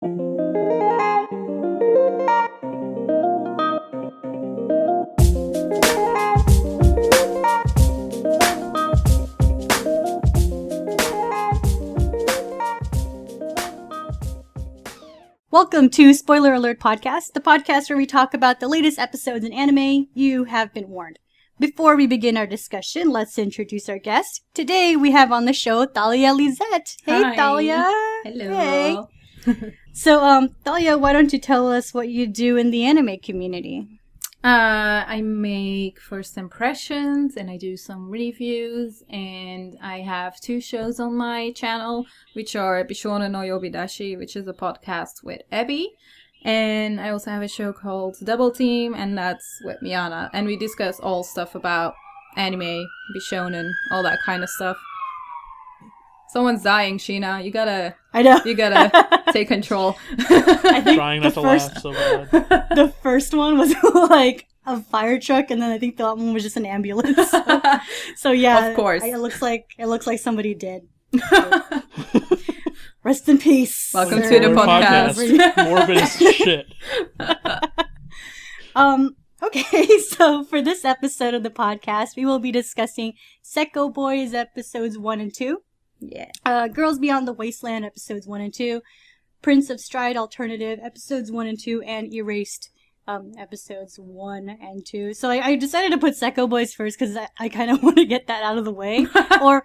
Welcome to Spoiler Alert Podcast, the podcast where we talk about the latest episodes in anime. You have been warned. Before we begin our discussion, let's introduce our guest. Today we have on the show ThaliaLizette. Hey, Hi. Thalia. Hello. Hey. So, Thalia, why don't you tell us what you do in the anime community? I make first impressions and I do some reviews, and I have 2 shows on my channel, which are Bishonen no Yobidashi, which is a podcast with Abby, and I also have a show called Double Team, and that's with Miana, and we discuss all stuff about anime, Bishonen, all that kind of stuff. Someone's dying, Sheena. You gotta take control. I think Trying not to laugh so bad. the first one was like a fire truck, and then I think the other one was just an ambulance. So yeah, Of course. It looks like somebody did. Rest in peace. Welcome sir. to the podcast. Morbid as shit. Okay, so for this episode of the podcast, we will be discussing Sekkou Boys episodes 1 and 2. Yeah. Girls Beyond the Wasteland episodes 1 and 2. Prince of Stride Alternative episodes 1 and 2, and Erased episodes 1 and 2. So I decided to put Sekkou Boys first because I kind of want to get that out of the way. Or,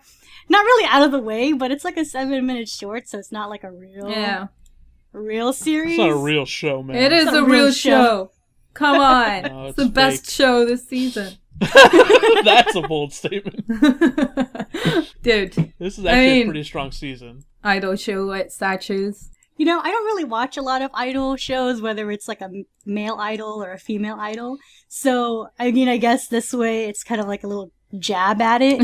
not really out of the way, but it's like a 7-minute short, so it's not like a real series. It's not a real show, man. It is It's a real show. Come on. No, it's the best fake. show this season. That's a bold statement. Dude, This is actually a pretty strong season. idol show with statues. You know, I don't really watch a lot of idol shows, whether it's like a male idol or a female idol. So, I mean, I guess this way it's kind of like a little jab at it.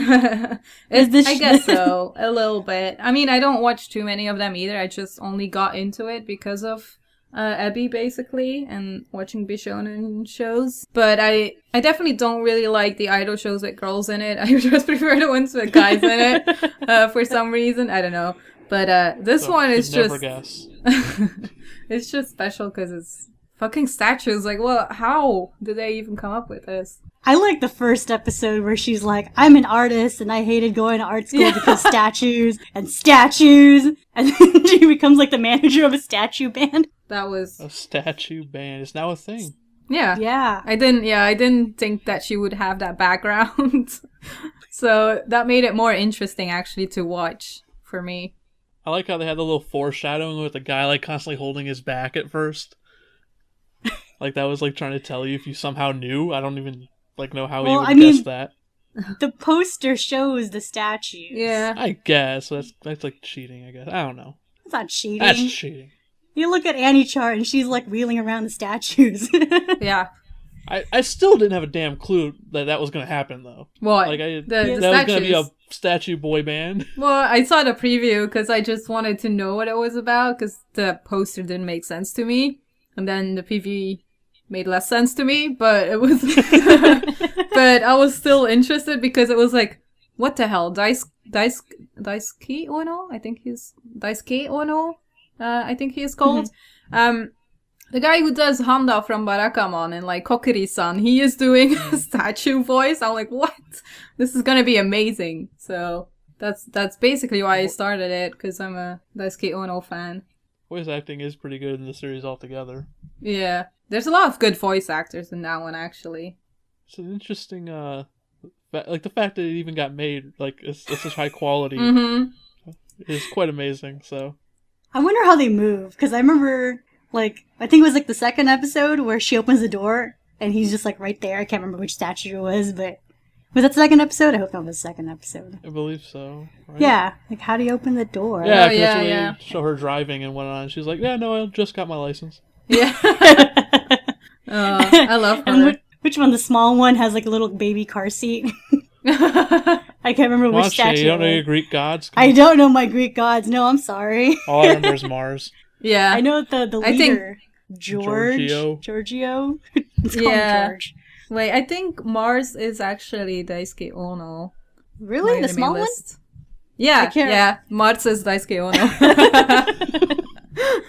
I guess so, a little bit. I mean, I don't watch too many of them either. I just only got into it because of Abby, basically, and watching Bishonen shows. But I definitely don't really like the idol shows with girls in it. I just prefer the ones with guys in it, for some reason. I don't know. But this So, one is you'd never just... guess. It's just special because it's fucking statues. Like, well, how did they even come up with this? I like the first episode where she's like, I'm an artist and I hated going to art school because statues. And then she becomes like the manager of a statue band. That was... A statue band is now a thing. Yeah. Yeah. I didn't think that she would have that background. So that made it more interesting, actually, to watch for me. I like how they had the little foreshadowing with the guy like constantly holding his back at first. Like that was like trying to tell you if you somehow knew. I don't even like know how he would guess that. The poster shows the statues. Yeah. I guess that's like cheating. I guess I don't know. It's not cheating. That's cheating. You look at Annie Chart and she's like wheeling around the statues. Yeah. I still didn't have a damn clue that was going to happen though. What? Like the that was statues. going to be a statue boy band. Well, I saw the preview because I just wanted to know what it was about because the poster didn't make sense to me. And then the PV made less sense to me, but it was... but I was still interested because it was like, what the hell? Daisuke Ono? I think he's... Daisuke Ono? I think he is called. The guy who does Handa from Barakamon and like Kokiri-san, he is doing a statue voice. I'm like, what? This is gonna be amazing. So that's basically why I started it, because I'm a Daisuke Ono fan. Voice acting is pretty good in the series altogether. Yeah. There's a lot of good voice actors in that one, actually. It's an interesting, like the fact that it even got made, like, it's such high quality is quite amazing, so. I wonder how they move, because I remember, like, I think it was like the second episode where she opens the door and he's just like right there. I can't remember which statue it was, but was that the second episode? I hope that was the second episode. I believe so, right? Yeah, like how do you open the door? Yeah, Oh, because yeah, when yeah. they show her driving and whatnot, she's like, yeah, no, I just got my license. Yeah. I love her. And which one? The small one has like a little baby car seat. I can't remember which Watch statue. you don't know it your was. Greek gods? I don't know my Greek gods. No, I'm sorry. All I remember is Mars. Yeah. I know the I think- leader. Giorgio? Let's call Yeah. him George. Wait, I think Mars is actually Daisuke Ono. Really? The My small anime one? list. Yeah, I can't- yeah. Mars is Daisuke Ono.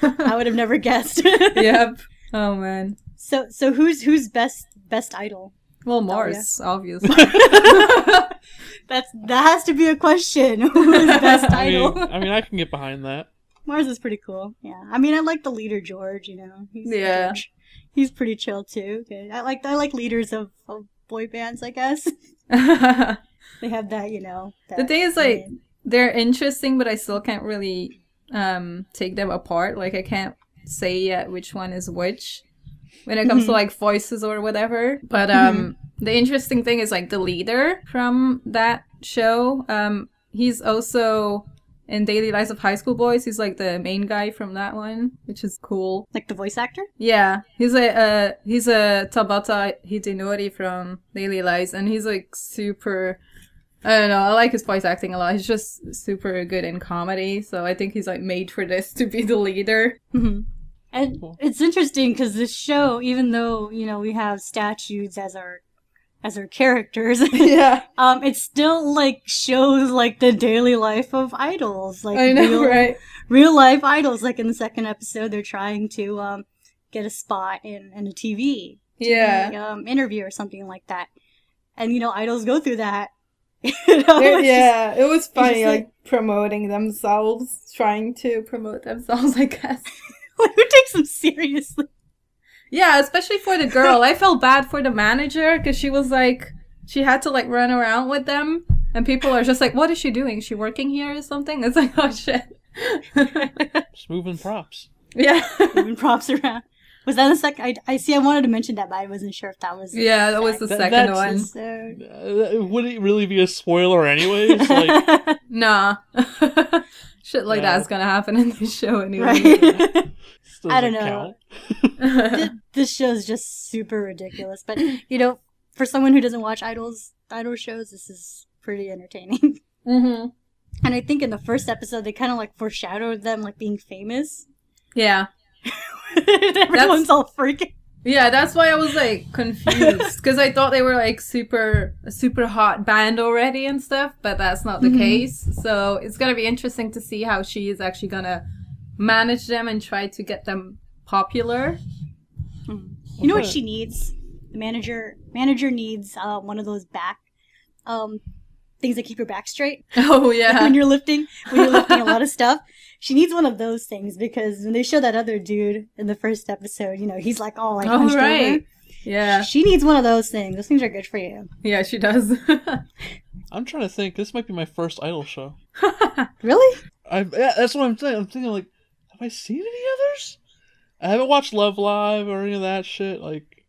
I would have never guessed. Yep. Oh man. So who's best idol? Well, Mars, obviously. That has to be a question. Who's best idol? I mean, I can get behind that. Mars is pretty cool. Yeah. I mean, I like the leader George. George. He's pretty chill too. Okay. I like leaders of boy bands, I guess. They have that, The thing is, like, they're interesting, but I still can't really take them apart. Like, I can't say yet which one is which when it comes to, like, voices or whatever. But the interesting thing is, like, the leader from that show, he's also in Daily Lives of High School Boys. He's, like, the main guy from that one, which is cool. Like the voice actor? Yeah. He's a Tabata Hidenori from Daily Lives, and he's, like, super... I don't know, I like his voice acting a lot. He's just super good in comedy, so I think he's, like, made for this to be the leader. And it's interesting, because this show, even though, we have statues as our characters, it still, like, shows, like, the daily life of idols. Like, I know, right? Real life idols. Like, in the second episode, they're trying to get a spot in a TV interview or something like that. And, idols go through that. It was funny, like, promoting themselves, trying to promote themselves, I guess. Who takes them seriously? Yeah, especially for the girl. I felt bad for the manager, because she was like, she had to, like, run around with them, and people are just like, what is she doing? Is she working here or something? It's like, oh shit. Just moving props. Yeah. Moving props around. Was that the second? I see. I wanted to mention that, but I wasn't sure if that was. Yeah, that was the second one. Would it really be a spoiler, anyways? Like, nah, shit like that's gonna happen in this show anyway. Right. I don't know. This show is just super ridiculous, but for someone who doesn't watch idol shows, this is pretty entertaining. Mm-hmm. And I think in the first episode, they kind of like foreshadowed them like being famous. Yeah. Everyone's all freaking. Yeah, that's why I was like confused, because I thought they were like a super hot band already and stuff, but that's not the case. So it's gonna be interesting to see how she is actually gonna manage them and try to get them popular. You know what she needs? The manager needs one of those back things that keep your back straight. Oh yeah. Like when you're lifting a lot of stuff. She needs one of those things, because when they show that other dude in the first episode, he's like all like hunched over. Yeah. She needs one of those things. Those things are good for you. Yeah, she does. I'm trying to think. This might be my first idol show. Really? That's what I'm saying. I'm thinking, like, have I seen any others? I haven't watched Love Live or any of that shit. Like,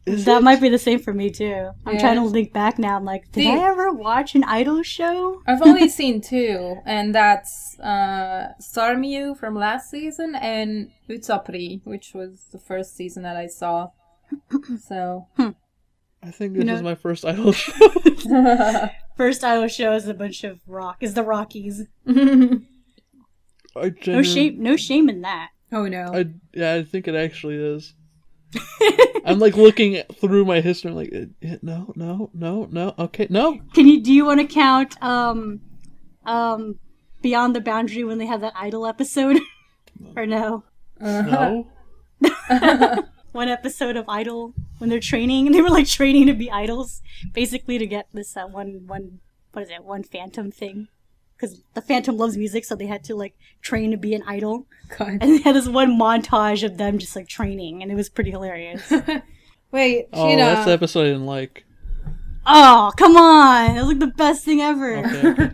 that might be the same for me too. I'm trying to think back now. I'm like, did I ever watch an idol show? I've only seen two, and that's Sarmiu from last season and Utsapri, which was the first season that I saw. So I think this is my first idol show. First idol show is a bunch of the Rockies. No shame in that. Oh no. I think it actually is. I'm like looking through my history. I'm like, no, okay, no. Do you want to count Beyond the Boundary when they have that idol episode, or no? No. One episode of Idol when they're training, and they were like training to be idols, basically to get this one Phantom thing. Because the Phantom loves music, so they had to, like, train to be an idol. God. And they had this one montage of them just, like, training, and it was pretty hilarious. Wait, that's the episode I didn't like. Oh, come on! That was, like, the best thing ever. Okay.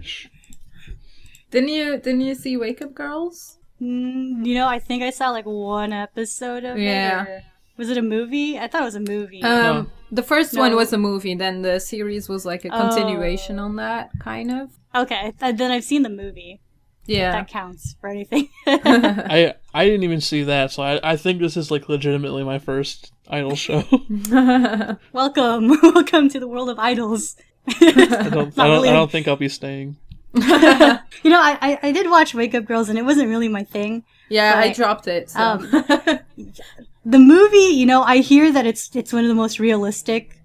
Didn't you see Wake Up Girls? I think I saw, like, one episode of it. Or... Was it a movie? I thought it was a movie. No. The first one was a movie, then the series was, like, a continuation on that, kind of. Okay, then I've seen the movie. Yeah. That counts for anything. I didn't even see that, so I think this is like legitimately my first idol show. Welcome to the world of idols. I don't think I'll be staying. I did watch Wake Up Girls, and it wasn't really my thing. Yeah, I dropped it. So. The movie, I hear that it's one of the most realistic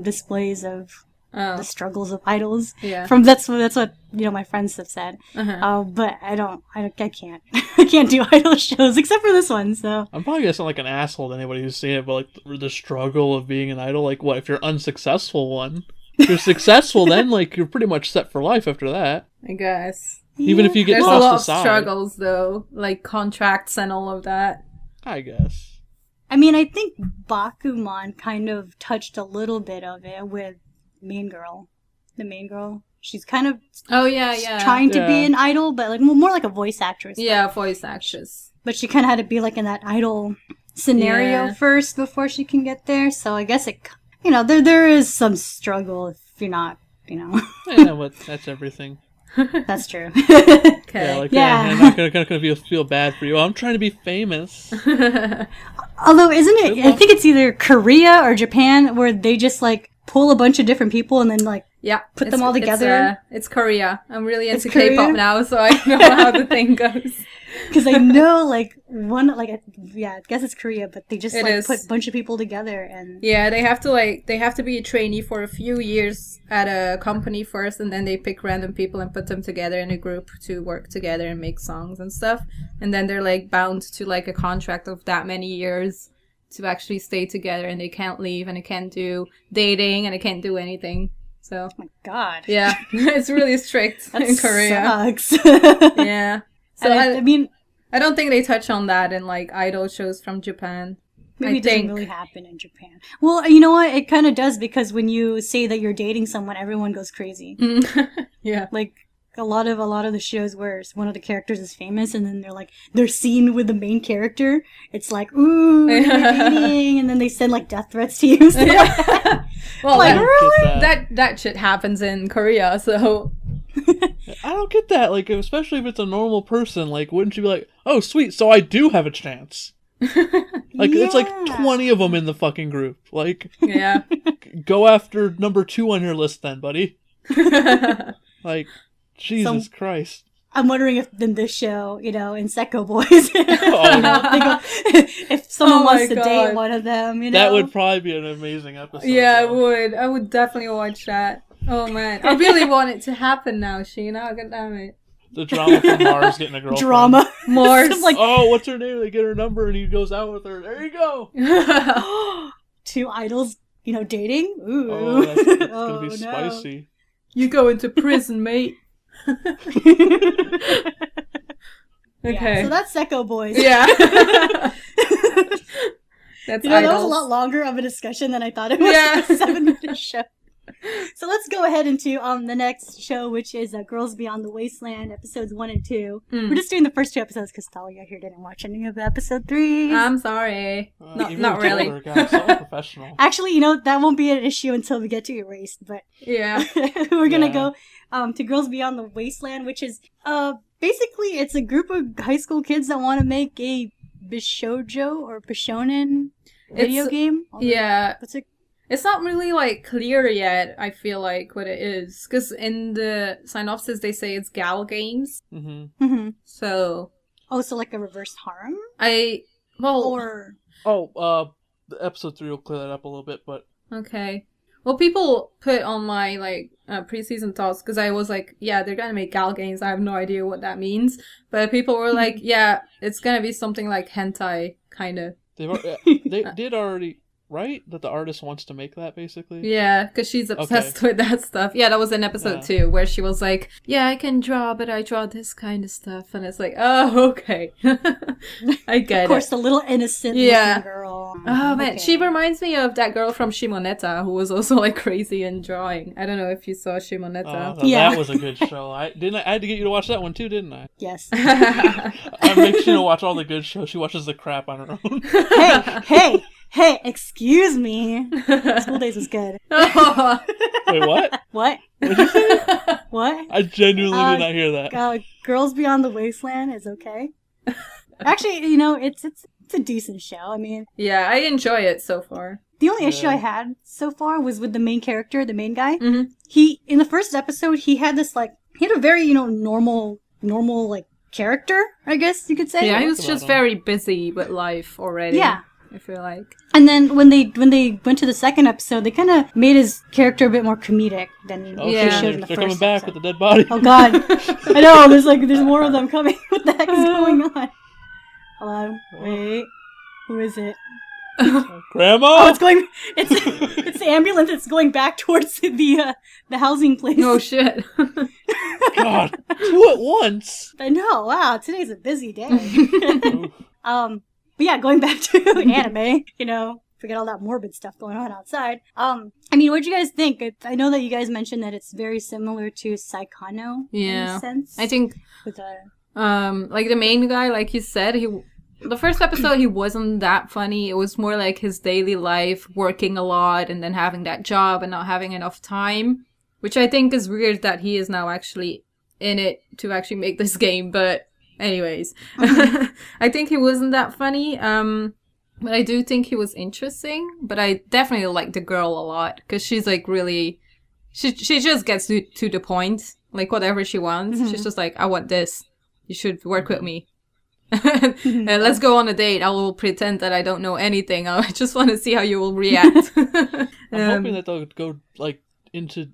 displays of the struggles of idols. Yeah. That's what my friends have said. But I can't I can't do idol shows except for this one. So I'm probably gonna sound like an asshole to anybody who's seen it, but like the struggle of being an idol, like what if you're unsuccessful one? If you're successful, then like you're pretty much set for life after that. I guess. Even if you get There's a tossed lot aside. of struggles though, like contracts and all of that. I guess. I mean, I think Bakuman kind of touched a little bit of it with the main girl. She's kind of trying to be an idol, but like more like a voice actress. Yeah, voice actress. But she kind of had to be like in that idol scenario first before she can get there. So I guess there is some struggle if you're not, Yeah, but that's everything. That's true. Okay. I'm not gonna feel bad for you. I'm trying to be famous. Although, isn't it? I think it's either Korea or Japan where they just like pull a bunch of different people and then like put them all together. It's Korea. I'm really into K-pop now, so I know how the thing goes. Because I know I guess it's Korea, but they just put a bunch of people together and they have to be a trainee for a few years at a company first, and then they pick random people and put them together in a group to work together and make songs and stuff, and then they're like bound to like a contract of that many years to actually stay together, and they can't leave, and they can't do dating, and they can't do anything. So, oh my god, yeah, it's really strict in Korea. Sucks. Yeah. So I mean, I don't think they touch on that in like idol shows from Japan. Maybe it doesn't really happen in Japan. Well, you know what? It kind of does, because when you say that you're dating someone, everyone goes crazy. Yeah. Like a lot of the shows where one of the characters is famous, and then they're seen with the main character. It's like, ooh, you're dating, and then they send like death threats to you. So well, like, really? That shit happens in Korea, so. I don't get that. Like, especially if it's a normal person, like, wouldn't you be like, oh, sweet, so I do have a chance? Like, it's like 20 of them in the fucking group. Like, yeah. Go after number 2 on your list then, buddy. Like, Jesus Christ. I'm wondering if in this show, in Sekkou Boys, if someone wants to date one of them, That would probably be an amazing episode. Yeah, it would. I would definitely watch that. Oh man, I really want it to happen now, Sheena. God damn it. The drama from Mars getting a girlfriend. Drama. Mars. Like, oh, what's her name? They get her number and he goes out with her. There you go. 2 idols, dating? Ooh. Oh, that's gonna be spicy. You go into prison, mate. Okay. Yeah, so that's Sekkou Boys. Yeah. That's that was a lot longer of a discussion than I thought it was. Yeah. A 7-minute show. So let's go ahead into the next show, which is Girls Beyond the Wasteland, episodes 1 and 2. We're just doing the first 2 episodes because Thalia here didn't watch any of episode 3. I'm sorry. Not really. God, so professional. Actually, that won't be an issue until we get to Erased, but yeah, we're gonna go to Girls Beyond the Wasteland, which is basically it's a group of high school kids that want to make a Bishoujo or Bishonen video game. Yeah. What's it? It's not really, like, clear yet, I feel like, what it is. Because in the synopsis, they say it's gal games. Mm-hmm. Mm-hmm. So... Oh, so like a reverse harem? Or... Oh, the episode 3 will clear that up a little bit, but... Okay. Well, people put on my, like, pre-season thoughts, because I was like, yeah, they're gonna make gal games, I have no idea what that means. But people were like, yeah, it's gonna be something like hentai, kind of. They did already... Right? That the artist wants to make that, basically? Yeah, because she's obsessed with that stuff. Yeah, that was in episode 2, where she was like, yeah, I can draw, but I draw this kind of stuff. And it's like, oh, okay. I get it. Of course, the little innocent looking girl. Oh, man. She reminds me of that girl from Shimoneta, who was also, like, crazy in drawing. I don't know if you saw Shimoneta. That was a good show. I had to get you to watch that one, too, didn't I? Yes. I make sure to watch all the good shows. She watches the crap on her own. Hey, excuse me. School Days was good. Wait, what? What? What did you say? What? I genuinely did not hear that. Girls Beyond the Wasteland is okay. Actually, it's a decent show. I mean... Yeah, I enjoy it so far. The only issue I had so far was with the main character, the main guy. Mm-hmm. In the first episode, he had this, he had a very, normal, character, I guess you could say. Yeah, he was just very busy with life already. Yeah. I feel like. And then when they went to the second episode, they kind of made his character a bit more comedic than Oh, they shit, showed in the they're first coming back episode. with the dead body. Oh god, I know. There's more of them coming. What the heck is going on? Hold on, wait. Who is it? Grandma. Oh, it's going. It's the ambulance. It's going back towards the housing place. Oh shit. God, 2 at once. I know. Wow, today's a busy day. But yeah, going back to anime, forget all that morbid stuff going on outside. I mean, what'd you guys think? I know that you guys mentioned that it's very similar to Saikano in a sense. I think, with like the main guy, like you said, the first episode, he wasn't that funny. It was more like his daily life, working a lot and then having that job and not having enough time, which I think is weird that he is now actually in it to actually make this game. But anyways, I think he wasn't that funny. But I do think he was interesting. But I definitely like the girl a lot because she's like really, she just gets to the point, like whatever she wants. She's just like, I want this. You should work with me. Let's go on a date. I will pretend that I don't know anything. I just want to see how you will react. I'm hoping that they'll go like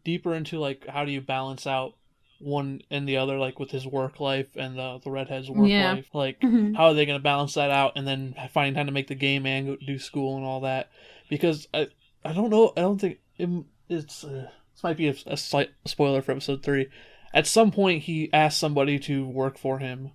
deeper into like how do you balance out one and the other, like with his work life and the redhead's work life. Like how are they going to balance that out and then find time to make the game and go do school and all that? Because I don't know. I don't think it's this might be a slight spoiler for episode 3. At some point, he asks somebody to work for him.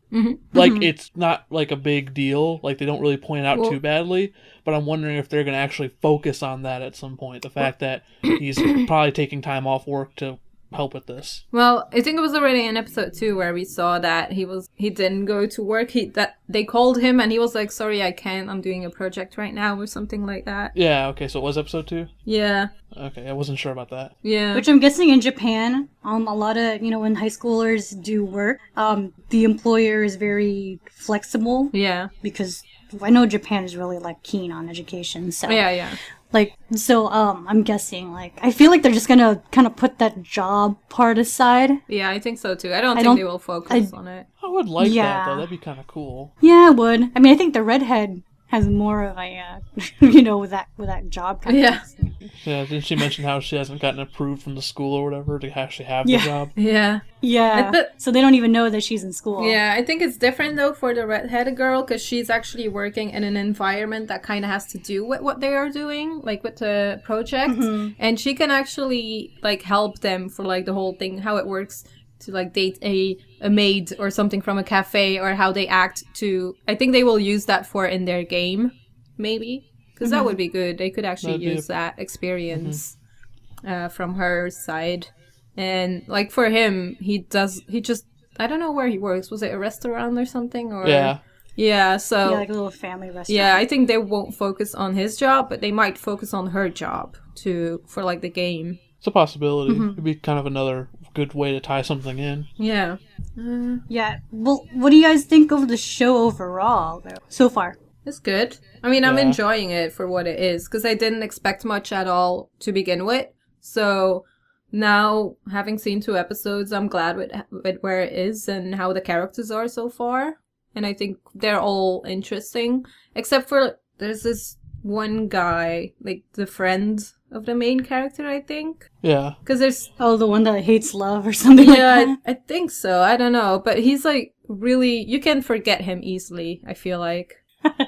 Like, it's not, like, a big deal. Like, they don't really point it out too badly. But I'm wondering if they're going to actually focus on that at some point. The fact that he's probably taking time off work to help with this. Well, I think it was already in episode 2 where we saw that he didn't go to work. That they called him and he was like, sorry, I can't. I'm doing a project right now or something like that. Yeah, okay, so it was episode 2? Yeah. Okay, I wasn't sure about that. Yeah. Which I'm guessing in Japan, a lot of, when high schoolers do work, the employer is very flexible. Yeah. Because I know Japan is really, like, keen on education, so. Yeah. Like, so, I'm guessing, like, I feel like they're just gonna kind of put that job part aside. Yeah, I think so too. I don't think they will focus on it. I would like that, though. That'd be kind of cool. Yeah, I would. I mean, I think the redhead has more of a, with that job kind of thing. Yeah, didn't she mention how she hasn't gotten approved from the school or whatever to actually have the job? Yeah. Yeah. So they don't even know that she's in school. Yeah, I think it's different though for the redheaded girl because she's actually working in an environment that kind of has to do with what they are doing, like with the project. And she can actually like help them for like the whole thing, how it works to like date a maid or something from a cafe or how they act to... I think they will use that for in their game, maybe. Because that would be good. They could actually use that experience from her side. And like for him, he just... I don't know where he works. Was it a restaurant or something? Or yeah, so... Yeah, like a little family restaurant. Yeah, I think they won't focus on his job, but they might focus on her job for like the game. It's a possibility. It'd be kind of another good way to tie something in. Yeah. Yeah. Well, what do you guys think of the show overall, though, so far? It's good. I mean, I'm enjoying it for what it is, because I didn't expect much at all to begin with. So now, having seen 2 episodes, I'm glad with where it is and how the characters are so far. And I think they're all interesting. Except for, there's this one guy, like the friend of the main character, I think. Yeah. Because there's... Oh, the one that hates love or something like that? Yeah, I think so. I don't know. But he's like really... You can forget him easily, I feel like,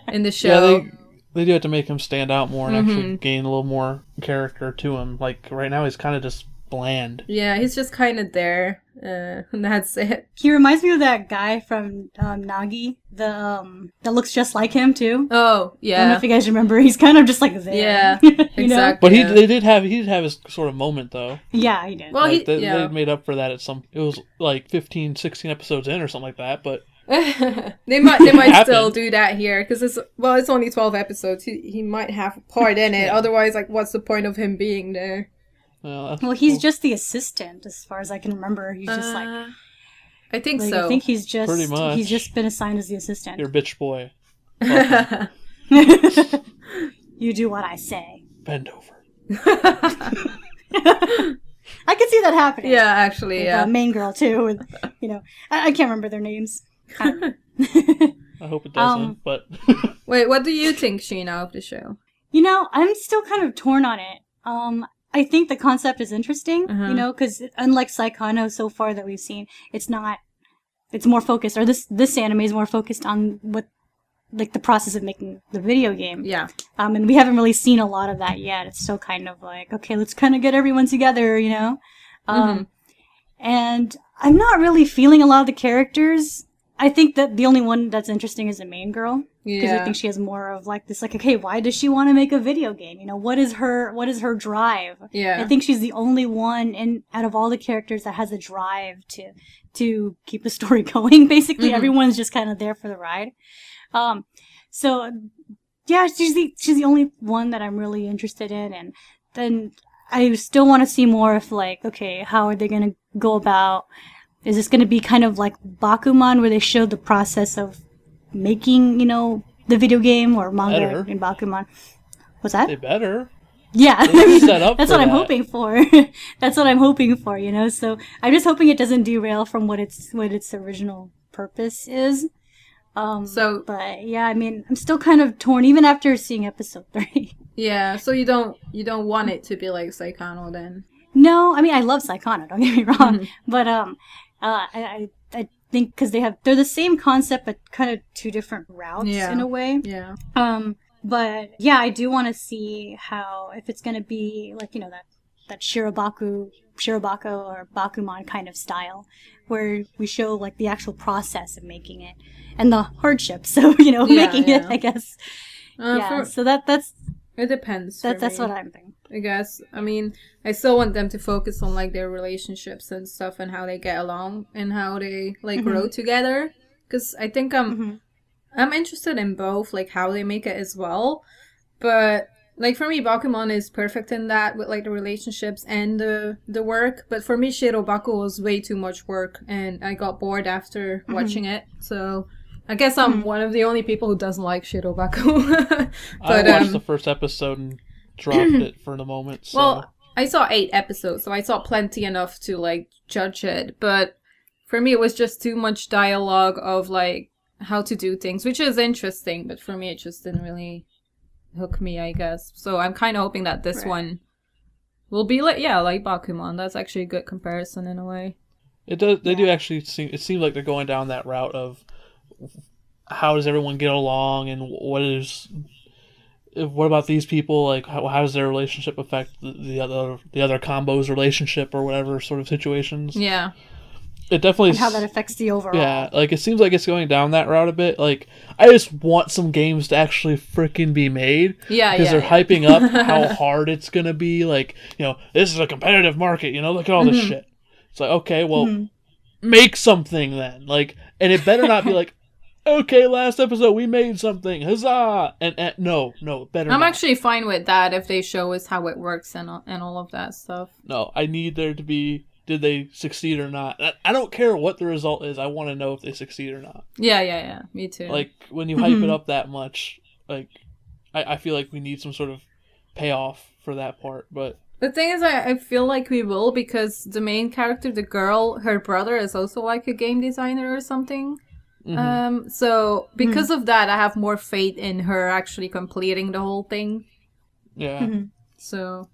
in the show. Yeah, they do have to make him stand out more and actually gain a little more character to him. Like, right now he's kind of just bland. Yeah, he's just kind of there. And that's it. He reminds me of that guy from Nagi, that looks just like him too. Oh, yeah. I don't know if you guys remember. He's kind of just like there. Yeah, exactly. Know? But he did have his sort of moment though. Yeah, he did. Well, like, they made up for that at some. It was like 15, 16 episodes in or something like that. But they might still do that here because it's only 12 episodes. He might have a part in it. Otherwise, like, what's the point of him being there? Well, he's just the assistant, as far as I can remember. He's just like... I think so. I think he's just... Pretty much. He's just been assigned as the assistant. You're a bitch boy. You do what I say. Bend over. I can see that happening. Yeah, actually, with, yeah. Main girl, too. With, I can't remember their names. I I hope it doesn't, but... Wait, what do you think, Sheena, of the show? You know, I'm still kind of torn on it. I think the concept is interesting, you know, because unlike Saikano so far that we've seen, it's more focused, or this anime is more focused on what, like, the process of making the video game. Yeah. And we haven't really seen a lot of that yet. It's still kind of like, okay, let's kind of get everyone together, you know? And I'm not really feeling a lot of the characters. I think that the only one that's interesting is the main girl. Because I think she has more of like this, like, okay, why does she want to make a video game? You know, what is her drive? Yeah. I think she's the only one out of all the characters that has a drive to keep the story going. Basically, everyone's just kind of there for the ride. So yeah, she's the only one that I'm really interested in, and then I still want to see more of, like, okay, how are they going to go about? Is this going to be kind of like Bakuman, where they showed the process of making, you know, the video game, or manga in Bakuman? What's that? They better. Yeah, Set up that's for what I'm that. hoping for. That's what I'm hoping for, you know. So I'm just hoping it doesn't derail from what its original purpose is. But yeah, I mean, I'm still kind of torn even after seeing episode 3. Yeah, so you don't want it to be like Saikano then? No, I mean, I love Saikano, don't get me wrong, but I think because they're the same concept but kind of two different routes in a way. Yeah. But yeah, I do want to see how, if it's going to be like, you know, that Shirobako or Bakuman kind of style, where we show like the actual process of making it and the hardships of, you know, making it, I guess. So that's it depends. That's what I'm thinking, I guess. I mean, I still want them to focus on like their relationships and stuff, and how they get along and how they like grow together. Because I think I'm interested in both, like how they make it as well. But like for me, Bakuman is perfect in that, with like the relationships and the work. But for me, Shirobako was way too much work, and I got bored after watching it. So I guess I'm one of the only people who doesn't like Shirobako. But I watched the first episode and dropped it for the moment. So. Well, I saw 8 episodes, so I saw plenty enough to like judge it. But for me, it was just too much dialogue of like how to do things, which is interesting. But for me, it just didn't really hook me, I guess. So I'm kind of hoping that this one will be like Bakuman. That's actually a good comparison in a way. It does. They do actually seem. It seems like they're going down that route of how does everyone get along, and what about these people? Like, how does their relationship affect the other combo's relationship, or whatever sort of situations? Yeah. It definitely... And how that affects the overall. Yeah, like, it seems like it's going down that route a bit. Like, I just want some games to actually freaking be made. Yeah, because they're hyping up how hard it's going to be. Like, you know, this is a competitive market, you know, look at all this shit. It's like, okay, well, make something then. Like, and it better not be like, okay, last episode we made something, huzzah! And no, better I'm not. actually fine with that if they show us how it works and all of that stuff. No, I need there to be, did they succeed or not? I don't care what the result is, I want to know if they succeed or not. Yeah, me too. Like, when you hype it up that much, like, I feel like we need some sort of payoff for that part, but... The thing is, I feel like we will, because the main character, the girl, her brother is also like a game designer or something. So because of that, I have more faith in her actually completing the whole thing. Yeah. So,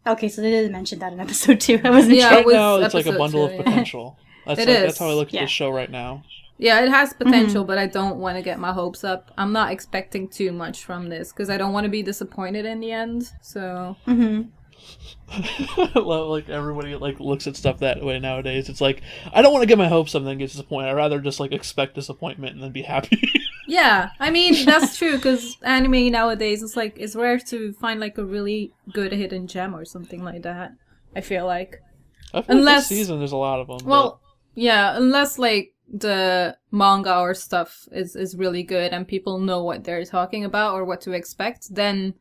okay, so they didn't mention that in episode 2. I wasn't sure. Right now, it's like a bundle of potential. That's how I look at this show right now. Yeah, it has potential, but I don't want to get my hopes up. I'm not expecting too much from this, because I don't want to be disappointed in the end, so... Like, everybody, like, looks at stuff that way nowadays. It's like, I don't want to get my hopes up and then get disappointed. I'd rather just, like, expect disappointment and then be happy. Yeah, I mean, that's true, because anime nowadays, it's like, it's rare to find, like, a really good hidden gem or something like that, I feel like. I feel like this season there's a lot of them. Well, yeah, unless, like, the manga or stuff is really good and people know what they're talking about or what to expect, then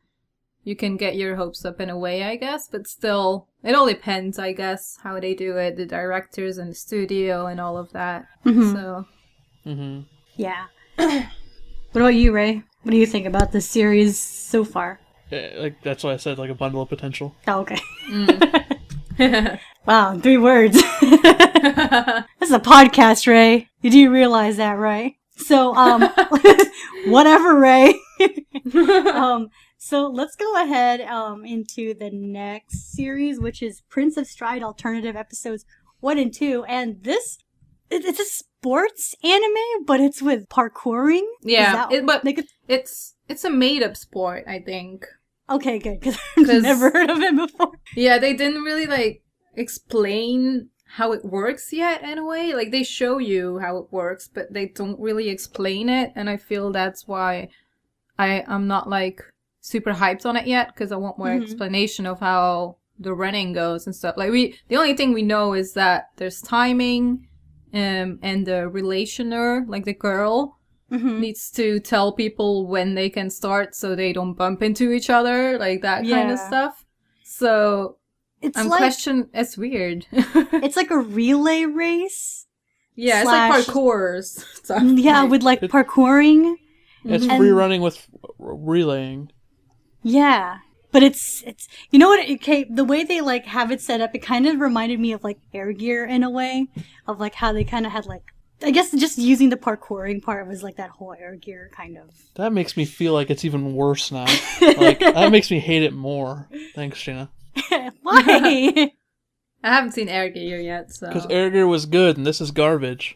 you can get your hopes up in a way, I guess. But still, it all depends, I guess, how they do it, the directors and the studio and all of that. So, yeah. What about you, Ray? What do you think about this series so far? Yeah, like, that's why I said, like, a bundle of potential. Oh, okay. Wow, 3 words. This is a podcast, Ray. Did you realize that, right? So, whatever, Ray. So let's go ahead into the next series, which is Prince of Stride Alternative episodes 1 and 2. And this, it's a sports anime, but it's with parkouring. Yeah, it's a made-up sport, I think. Okay, good, because I've never heard of it before. Yeah, they didn't really, like, explain how it works yet, in a way. Like, they show you how it works, but they don't really explain it, and I feel that's why I'm not, like, super hyped on it yet, because I want more explanation of how the running goes and stuff. Like, the only thing we know is that there's timing, and the relationer, like the girl, needs to tell people when they can start so they don't bump into each other, like that kind of stuff. So it's it's weird. It's like a relay race. Yeah, it's like parkour stuff. Yeah, with like parkouring. It's free running with relaying. Yeah. But it's you know what, okay, the way they like have it set up, it kind of reminded me of like Air Gear in a way, of like how they kind of had like, I guess just using the parkouring part was like that whole Air Gear kind of. That makes me feel like it's even worse now. Like, that makes me hate it more. Thanks, Shana. Why? I haven't seen Air Gear yet, so. Because Air Gear was good, and this is garbage.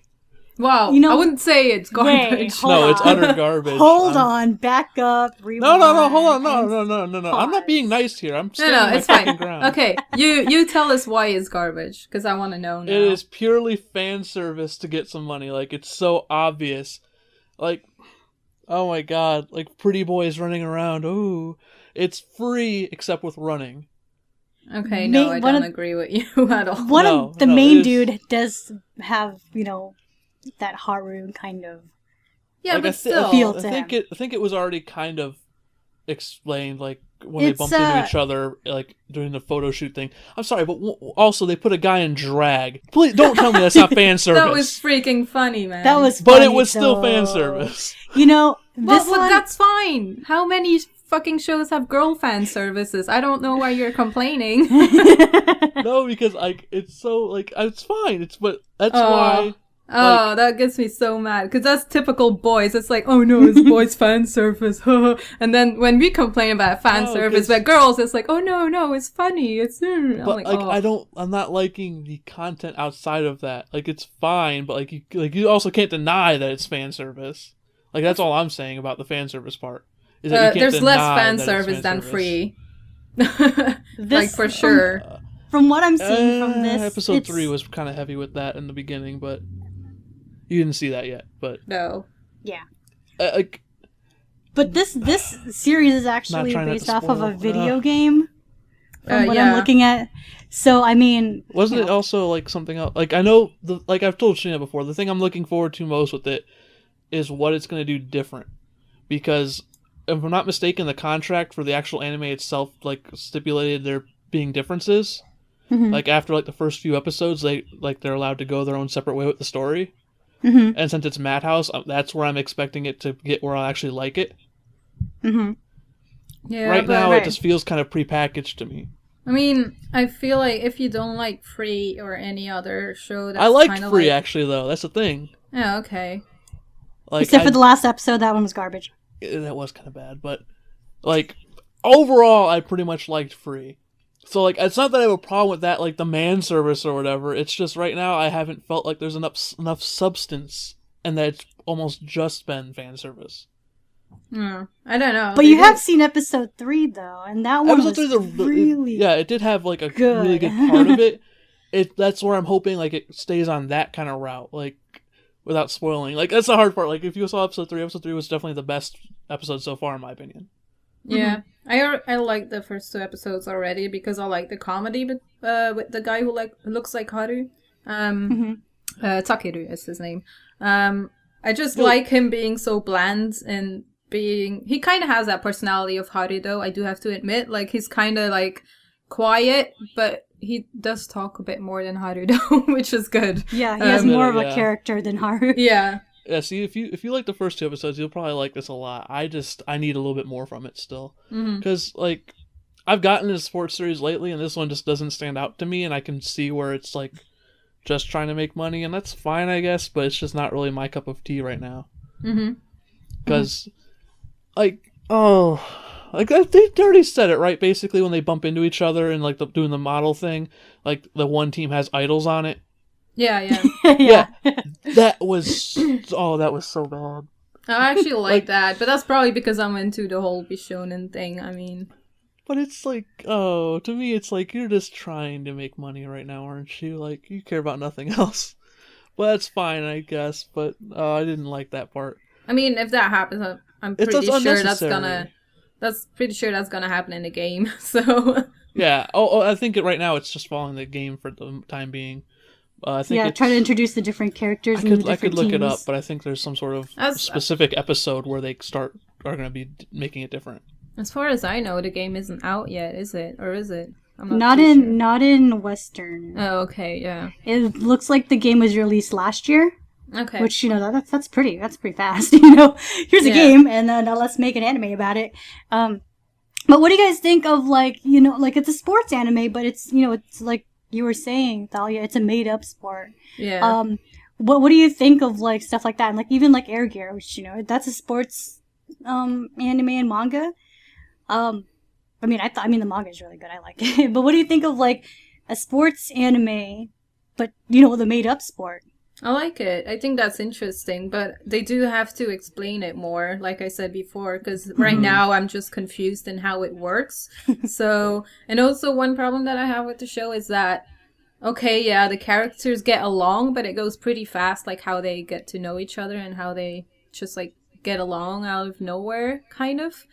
Wow, you know, I wouldn't say it's garbage. No, it's utter garbage. Hold on, back up, rewind. No, hold on, no. I'm not being nice here. I'm standing it's fine. Ground. Okay, you tell us why it's garbage, because I want to know now. It is purely fan service to get some money. Like, it's so obvious. Like, oh my god, like pretty boys running around. Ooh, it's free except with running. Okay, no, I don't agree with you at all. One of the main dude does have, you know, that Haru kind of. Yeah, like, but still. I think it was already kind of explained, like when they bumped into each other, like during the photo shoot thing. I'm sorry, but also they put a guy in drag. Please don't tell me that's not fan service. That was freaking funny, man. That was, but it was still fan service. You know, well, that's fine. How many fucking shows have girl fan services? I don't know why you're complaining. No, because like it's so like it's fine. But that's why. Oh, that gets me so mad, because that's typical boys. It's like, oh no, it's boys fan service. And then when we complain about fan service, but girls, it's like, oh no, it's funny. I'm not liking the content outside of that. Like, it's fine, but you also can't deny that it's fan service. Like, that's all I'm saying about the fan service part. Is that there's less fan service than free. Like, for sure. From what I'm seeing from this, episode 3 was kind of heavy with that in the beginning, but you didn't see that yet. But no, yeah. But this series is actually based off of a video game. From what I'm looking at, so I mean, wasn't it also like something else? Like, I know like I've told Sheena before, the thing I'm looking forward to most with it is what it's going to do different, because if I'm not mistaken, the contract for the actual anime itself like stipulated there being differences. Like, after like the first few episodes, they're allowed to go their own separate way with the story. And since it's Madhouse, that's where I'm expecting it to get where I'll actually like it. Yeah. Right now, it just feels kind of prepackaged to me. I mean, I feel like if you don't like Free or any other show, that's I liked Free actually, though. That's the thing. Yeah. Okay. Like, except for the last episode, that one was garbage. That was kind of bad, but like overall, I pretty much liked Free. So, like, it's not that I have a problem with that, like, the man service or whatever. It's just right now I haven't felt like there's enough substance, and that it's almost just been fan service. I don't know. But you have seen episode 3, though, and that one was really yeah, it did have, like, a really good part of it. That's where I'm hoping, like, it stays on that kind of route, like, without spoiling. Like, that's the hard part. Like, if you saw episode 3 was definitely the best episode so far, in my opinion. Yeah, I like the first 2 episodes already, because I like the comedy with the guy who looks like Haru. Takeru is his name. I just like him being so bland and he kind of has that personality of Haru, though, I do have to admit. Like, he's kind of like quiet, but he does talk a bit more than Haru, though, which is good. Yeah, he has more of a character than Haru. Yeah. Yeah, see, if you like the first 2 episodes, you'll probably like this a lot. I need a little bit more from it still. Because, like, I've gotten into sports series lately, and this one just doesn't stand out to me, and I can see where it's, like, just trying to make money, and that's fine, I guess, but it's just not really my cup of tea right now. Because, they already said it, right? Basically, when they bump into each other and, like, doing the model thing, like, the one team has idols on it. Yeah. Yeah. That was so bad. I actually like that, but that's probably because I'm into the whole Bishonen thing, I mean. But it's like, to me, it's like, you're just trying to make money right now, aren't you? Like, you care about nothing else. But that's fine, I guess, but I didn't like that part. I mean, if that happens, I'm pretty sure that's gonna happen in the game, so... Yeah, I think right now it's just following the game for the time being. I think try to introduce the different characters. I could look it up, but I think there's some sort of specific episode where they are going to be making it different. As far as I know, the game isn't out yet, is it? Or is it? I'm not in Western. Oh, okay, yeah. It looks like the game was released last year. Okay. Which, that's pretty fast. Here's a game, and then let's make an anime about it. But what do you guys think of, like, it's a sports anime, but it's, it's like you were saying, Thalia, it's a made-up sport. Yeah. What do you think of, like, stuff like that? And, like, even, like, Air Gear, which, that's a sports anime and manga. The manga is really good. I like it. But what do you think of, like, a sports anime, but, the made-up sport? I like it. I think that's interesting, but they do have to explain it more, like I said before, because right now I'm just confused in how it works. So, and also one problem that I have with the show is that, okay, yeah, the characters get along, but it goes pretty fast, like how they get to know each other and how they just, like, get along out of nowhere, kind of.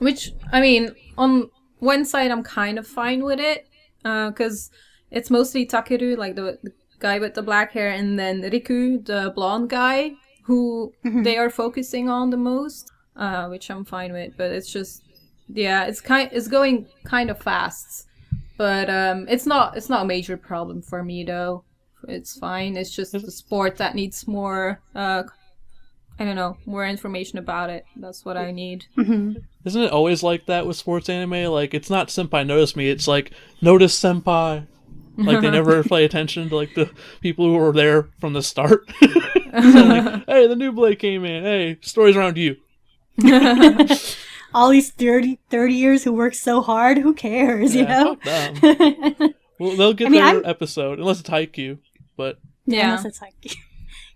Which, I mean, on one side I'm kind of fine with it, because it's mostly Takeru, like the guy with the black hair, and then Riku, the blonde guy, who they are focusing on the most, which I'm fine with. But it's just, it's going kind of fast. But it's not a major problem for me though. It's fine. It's just the sport that needs more, more information about it. That's what I need. Isn't it always like that with sports anime? Like, it's not senpai notice me. It's like, notice senpai. Like, they never pay attention to, like, the people who were there from the start. So, like, hey, the new Blade came in. Hey, story's around you. All these 30 years who worked so hard, who cares, Fuck them. Well, they'll get their episode, unless it's Haikyuu, but... Yeah, unless it's Haikyuu.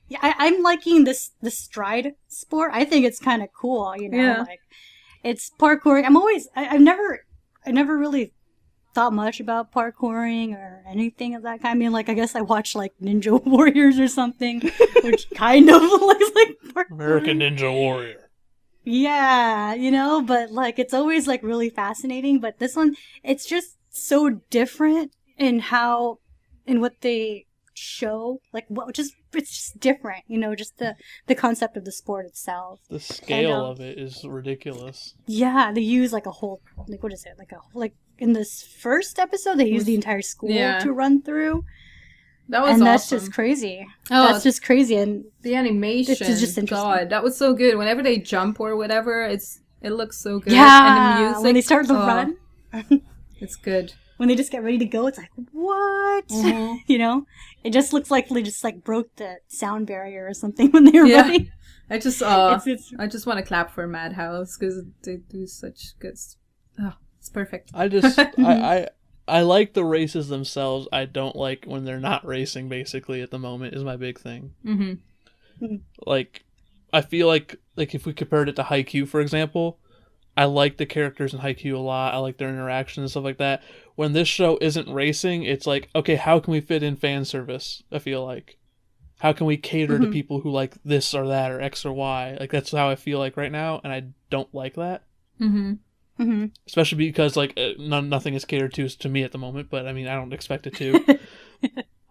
Yeah, I'm liking the stride sport. I think it's kind of cool, like, it's parkour. I've never really thought much about parkouring or anything of that kind. I mean, like, I guess I watched, like, Ninja Warriors or something, which kind of looks like parkouring. American Ninja Warrior. Yeah, but, like, it's always, like, really fascinating. But this one, it's just so different in what they show. Like, it's just different, just the concept of the sport itself. The scale of it is ridiculous. Yeah, they use, like, a whole, like, what is it? Like, in this first episode, they use the entire school to run through. That was awesome. That's just crazy. That's just crazy. And the animation, it's just interesting. God, that was so good. Whenever they jump or whatever, it looks so good. Yeah, and the music, when they start to run. It's good. When they just get ready to go, it's like, what? It just looks like they just, like, broke the sound barrier or something when they were running. I just I just want to clap for Madhouse because they do such good it's perfect. I like the races themselves. I don't like when they're not racing, basically, at the moment, is my big thing. Like, I feel like if we compared it to Haikyuu, for example, I like the characters in Haikyuu a lot. I like their interactions and stuff like that. When this show isn't racing, it's like, okay, how can we fit in fan service? I feel like. How can we cater to people who like this or that or X or Y? Like, that's how I feel like right now, and I don't like that. Especially because, like, nothing is catered to me at the moment, but, I mean, I don't expect it to.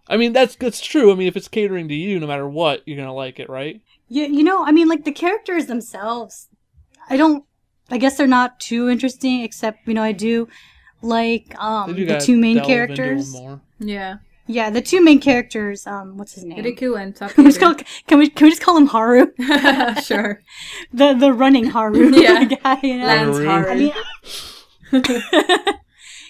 I mean, that's true. I mean, if it's catering to you, no matter what, you're gonna like it, right? Yeah, I mean, like, the characters themselves, I guess they're not too interesting, except, I do like, the two main characters. Yeah, the two main characters, what's his name? Riku and Takeru. Can we just call him Haru? Sure. The running Haru guy, Lance Haru.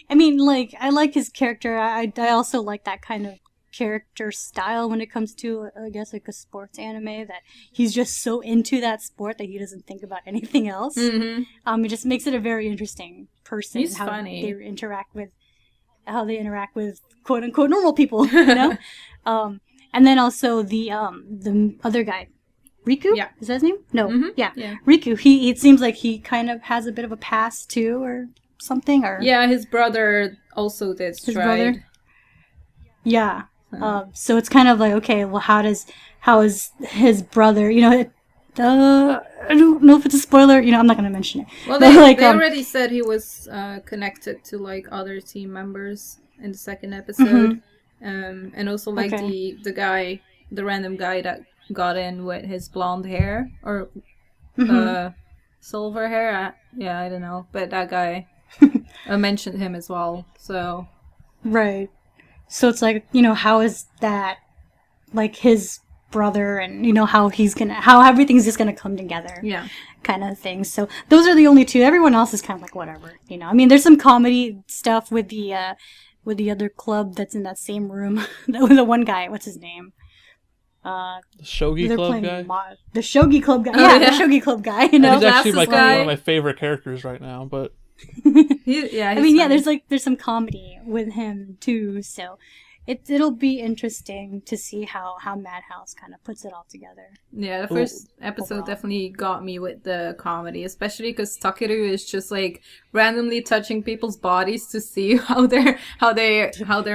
I mean, like, I like his character. I also like that kind of character style when it comes to, I guess, like a sports anime, that he's just so into that sport that he doesn't think about anything else. It just makes it a very interesting person. He's how funny. They interact with quote unquote normal people, you know. And then also the other guy, Riku. Yeah. Is that his name? No. Yeah. Riku. It seems like he kind of has a bit of a past too, or something. Or Yeah, his brother also did his Stride. brother. Yeah. So it's kind of like, okay, well, how is his brother, you know, I don't know if it's a spoiler, you know, I'm not going to mention it. Well, But, they already said he was connected to, like, other team members in the second episode. And also, like, the guy, the random guy that got in with his blonde hair, or silver hair, I don't know. But that guy mentioned him as well, so... Right. So it's like, you know, how is that, like, his brother, and, you know, how everything's just gonna come together. Yeah. Kind of thing. So those are the only two. Everyone else is kind of like whatever, you know. I mean, there's some comedy stuff with the other club that's in that same room. With the one guy, what's his name? The Shogi Club guy? The Shogi Club guy. Yeah, the Shogi Club guy, you know. He's actually Glasses one guy. of my favorite characters right now, but... He's I mean, yeah, funny. there's some comedy with him too, so it'll be interesting to see how Madhouse kind of puts it all together. Yeah, the first episode overall. definitely got me with the comedy, especially because Takeru is just like randomly touching people's bodies to see how their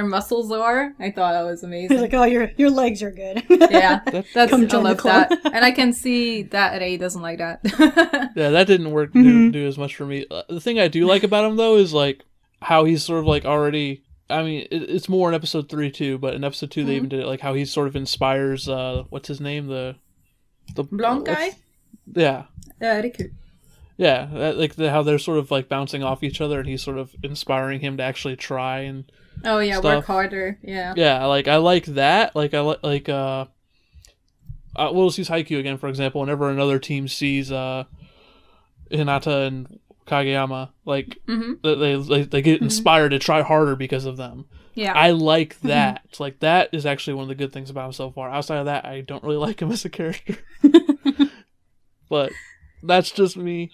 muscles are. I thought that was amazing. He's like, oh, your legs are good. Yeah, that's Come I join the love club. that, and I can see that Ray doesn't like that. Yeah, that didn't work do as much for me. The thing I do like about him, though, is, like, how he's sort of, like, already... I mean, it's more in episode 3, too, but in episode 2, they even did it, like, how he sort of inspires, what's his name? The Blonde guy? Yeah. Riku. Yeah, how they're sort of, like, bouncing off each other, and he's sort of inspiring him to actually try and Oh, yeah, stuff. work harder, yeah. Yeah, like, I like that. Like, we'll just use Haikyuu again, for example. Whenever another team sees, Hinata and Kageyama, like, they get inspired to try harder because of them. Yeah. I like that. Like, that is actually one of the good things about him so far. Outside of that, I don't really like him as a character. But that's just me.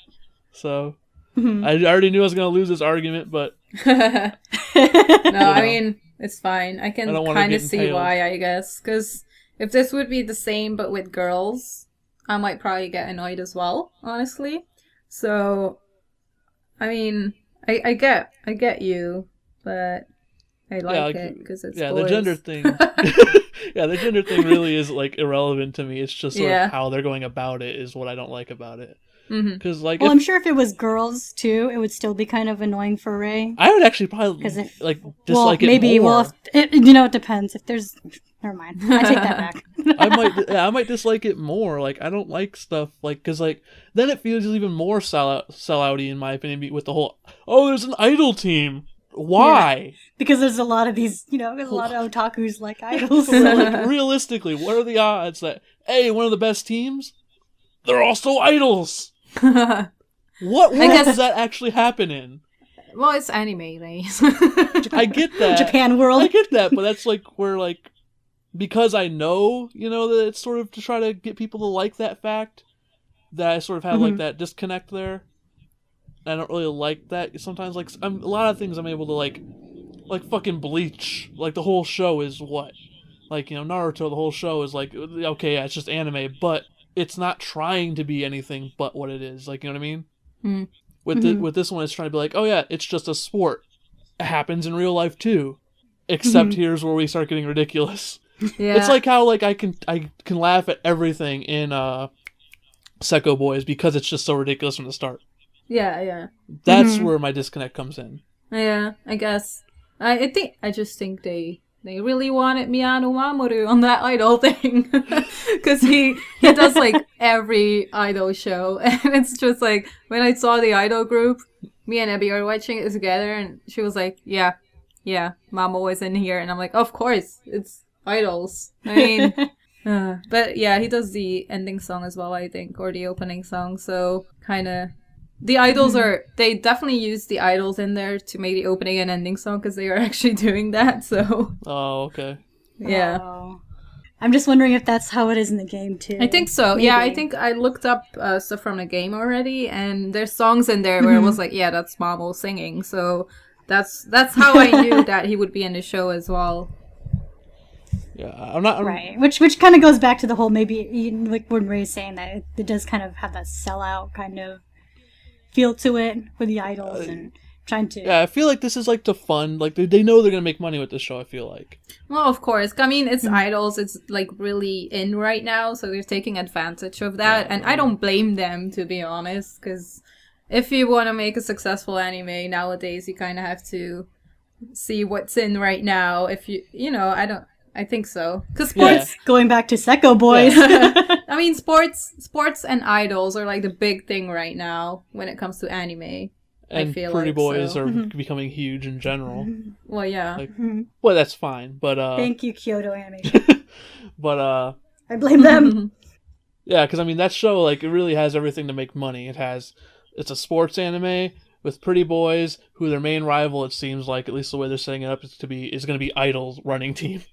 So, I already knew I was going to lose this argument, but... No, I mean, it's fine. I can don't wanna kind of get see impaled. why, I guess. Because if this would be the same but with girls, I might probably get annoyed as well, honestly. So, I mean, I get you, but I like it because it's boys. the gender thing. Yeah, the gender thing really is, like, irrelevant to me. It's just sort of how they're going about it is what I don't like about it. Because, like, Well, I'm sure if it was girls too, it would still be kind of annoying for Ray. I would actually probably If, dislike it maybe, more. well, it depends. If there's, never mind. I take that back. I might dislike it more. Like, I don't like stuff like, because, like, then it feels even more sellouty in my opinion with the whole, oh, there's an idol team. Why? Yeah. Because there's a lot of these, you know, there's a lot of otakus like idols. Like, realistically, what are the odds that, hey, one of the best teams, they're also idols? What world does that actually happen in? Well, it's anime, right? I get that. Japan world. I get that, but that's like where, like, because I know, you know, that it's sort of to try to get people to like that fact, that I sort of have like that disconnect there. I don't really like that. Sometimes, like, a lot of things I'm able to like fucking Bleach. Like, the whole show is what? Like, you know, Naruto, the whole show is like, okay, yeah, it's just anime, but it's not trying to be anything but what it is. Like, you know what I mean? With this one, it's trying to be like, oh yeah, it's just a sport. It happens in real life too. Except here's where we start getting ridiculous. Yeah. It's like how, like, I can laugh at everything in Sekkou Boys because it's just so ridiculous from the start. Yeah. That's where my disconnect comes in. Yeah, I guess. I just think they really wanted Miyano Mamoru on that idol thing. Because he does, like, every idol show. And it's just, like, when I saw the idol group, me and Abby were watching it together, and she was like, yeah, Mamo was in here. And I'm like, of course, it's idols. I mean... but yeah, he does the ending song as well, I think, or the opening song. So, kind of... The idols they definitely use the idols in there to make the opening and ending song because they are actually doing that, so. Oh, okay. Yeah. Oh. I'm just wondering if that's how it is in the game too. I think so. Maybe. Yeah, I think I looked up stuff from the game already, and there's songs in there where it was like, yeah, that's Mamo singing. So that's how I knew that he would be in the show as well. Yeah, I'm not right. Which kind of goes back to the whole maybe like when Ray's saying that it does kind of have that sellout kind of feel to it with the idols and trying to. Yeah, I feel like this is like to fund. Like they know they're gonna make money with this show. I feel like. Well, of course. I mean, it's idols. It's like really in right now, so they're taking advantage of that, and I don't blame them, to be honest. Because if you want to make a successful anime nowadays, you kind of have to see what's in right now. If you know, I think so. Because sports, going back to Sekkou boys. I mean, sports and idols are like the big thing right now when it comes to anime. And I feel pretty like, boys so. are becoming huge in general. Well, yeah. Like, well, that's fine, but Thank you, Kyoto Animation. but I blame them. Yeah, because I mean that show like it really has everything to make money. It's a sports anime with pretty boys who their main rival, it seems like, at least the way they're setting it up, is going to be Idol's running team.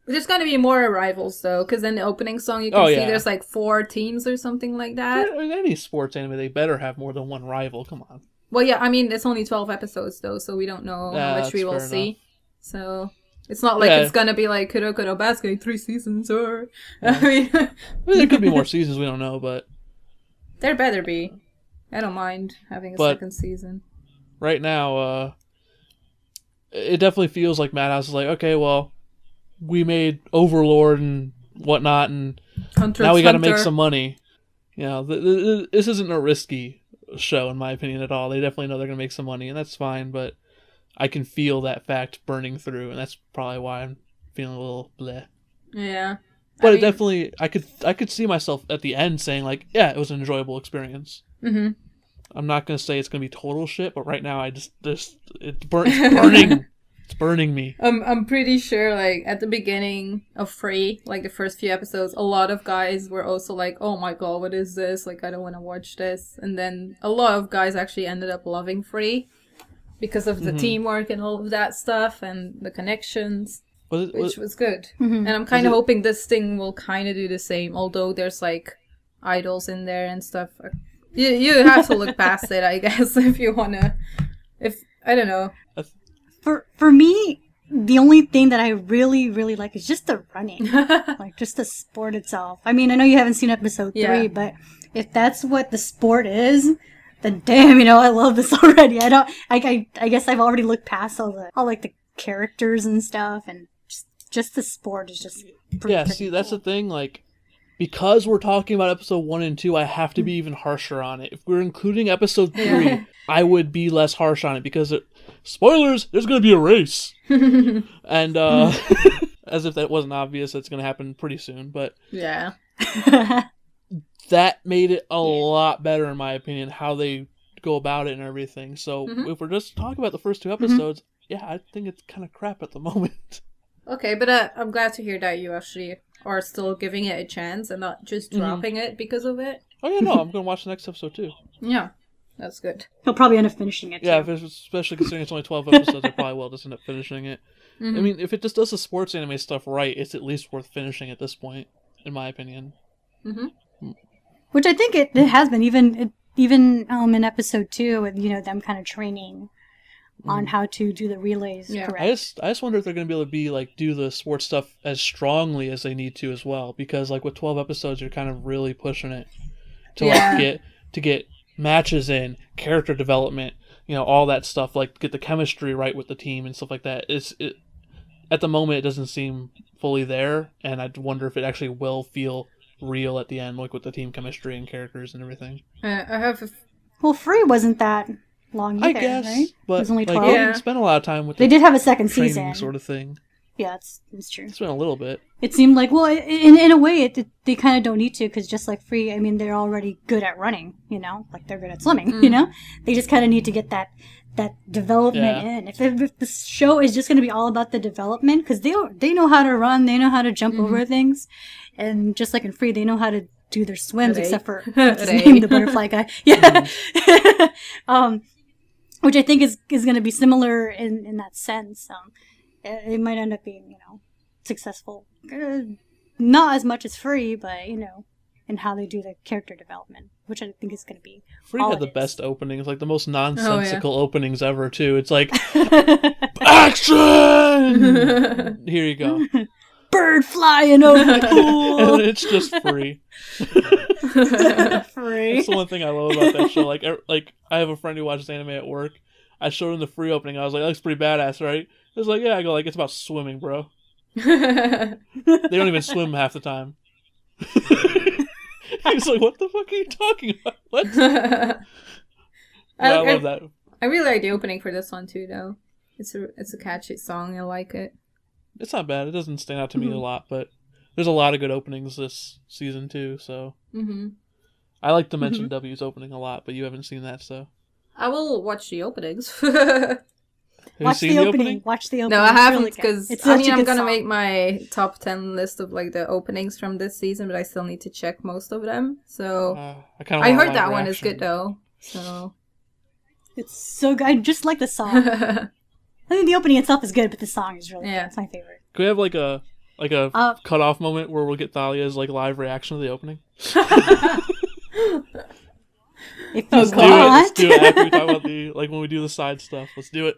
There's going to be more rivals, though, because in the opening song you can see there's like 4 teams or something like that. In any sports anime, they better have more than one rival. Come on. Well, yeah, I mean, it's only 12 episodes, though, so we don't know how much we will see. Enough. So it's not like it's going to be like Kuroko Basket 3 seasons, or... Yeah. I mean, there could be more seasons, we don't know, but... There better be. I don't mind having a second season. Right now, it definitely feels like Madhouse is like, okay, well, we made Overlord and whatnot, and now we got to make some money. You know, this isn't a risky show, in my opinion, at all. They definitely know they're going to make some money, and that's fine, but I can feel that fact burning through, and that's probably why I'm feeling a little bleh. Yeah. But it definitely, I could see myself at the end saying, like, yeah, it was an enjoyable experience. Mm-hmm. I'm not going to say it's going to be total shit, but right now it's burning. It's burning me. I'm pretty sure, like, at the beginning of Free, like, the first few episodes, a lot of guys were also like, oh my god, what is this? Like, I don't want to watch this. And then a lot of guys actually ended up loving Free because of the teamwork and all of that stuff and the connections, which was good. And I'm kind of hoping this thing will kind of do the same, although there's, like, idols in there and stuff. You have to look past it, I guess, if you want to... I don't know. For me, the only thing that I really, really like is just the running. Like, just the sport itself. I mean, I know you haven't seen episode 3, but if that's what the sport is, then damn, I love this already. I guess I've already looked past all the characters and stuff, and just the sport is just pretty that's the thing, like, because we're talking about episode 1 and 2, I have to be even harsher on it. If we're including episode 3, I would be less harsh on it, because spoilers, there's going to be a race. And, as if that wasn't obvious, it's going to happen pretty soon, but... Yeah. That made it a lot better, in my opinion, how they go about it and everything. So, if we're just talking about the first 2 episodes, I think it's kind of crap at the moment. Okay, but I'm glad to hear that you actually are still giving it a chance and not just dropping it because of it. Oh, yeah, no, I'm going to watch the next episode, too. Yeah, that's good. He'll probably end up finishing it, too. Yeah, especially considering it's only 12 episodes, I probably will just end up finishing it. I mean, if it just does the sports anime stuff right, it's at least worth finishing at this point, in my opinion. Which I think it has been, even in episode 2, with, them kind of training on how to do the relays correct. I just wonder if they're going to be able to do the sports stuff as strongly as they need to as well, because like with 12 episodes, you're kind of really pushing it to get matches in, character development, all that stuff, like get the chemistry right with the team and stuff like that. At the moment, it doesn't seem fully there, and I wonder if it actually will feel real at the end, like with the team chemistry and characters and everything. Well, Free wasn't that long either, I guess, right? but it was only 12. They didn't spend a lot of time with they did have a second season sort of thing. Yeah, it's true. It's been a little bit. It seemed like, well, in a way, they kind of don't need to, because just like Free, I mean, they're already good at running, like they're good at swimming, They just kind of need to get that development in. If the show is just going to be all about the development, because they know how to run, they know how to jump over things, and just like in Free, they know how to do their swims, except for what's his name, the butterfly guy. Yeah. Which I think is going to be similar in that sense. It might end up being, successful. Not as much as Free, but, you know, and how they do the character development, which I think is going to be Free had the best openings, like the most nonsensical openings ever, too. It's like, action! Here you go. Bird flying over the pool! And it's just Free. Free. That's the one thing I love about that show. Like, I have a friend who watches anime at work. I showed him the Free opening. I was like, that looks pretty badass, right? It was like, yeah. I go, like, it's about swimming, bro. They don't even swim half the time. He's like, what the fuck are you talking about? What? I love that. I really like the opening for this one too, though. It's a catchy song. I like it. It's not bad. It doesn't stand out to me a lot, but there's a lot of good openings this season too. So I like to mention W's opening a lot, but you haven't seen that, so I will watch the openings. Watch the opening. Watch the opening. No, I haven't, because I'm gonna make my top 10 list of like the openings from this season, but I still need to check most of them. So I heard that one is good though. So it's so good. I just like the song. I think the opening itself is good, but the song is really good. It's my favorite. Can we have like a cutoff moment where we'll get Thalia's like live reaction to the opening? If Let's do it after we talk about when we do the side stuff. Let's do it.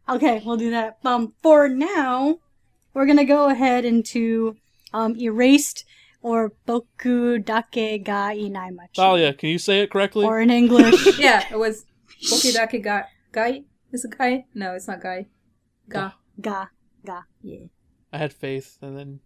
Okay, we'll do that. For now, we're gonna go ahead into Erased, or Boku Dake ga Inaimachi. Thalia, can you say it correctly? Or in English. Yeah, it was Boku Dake ga Gai? Is it Gai? No, it's not Gai. Ga. Ga. Yeah. I had faith, and then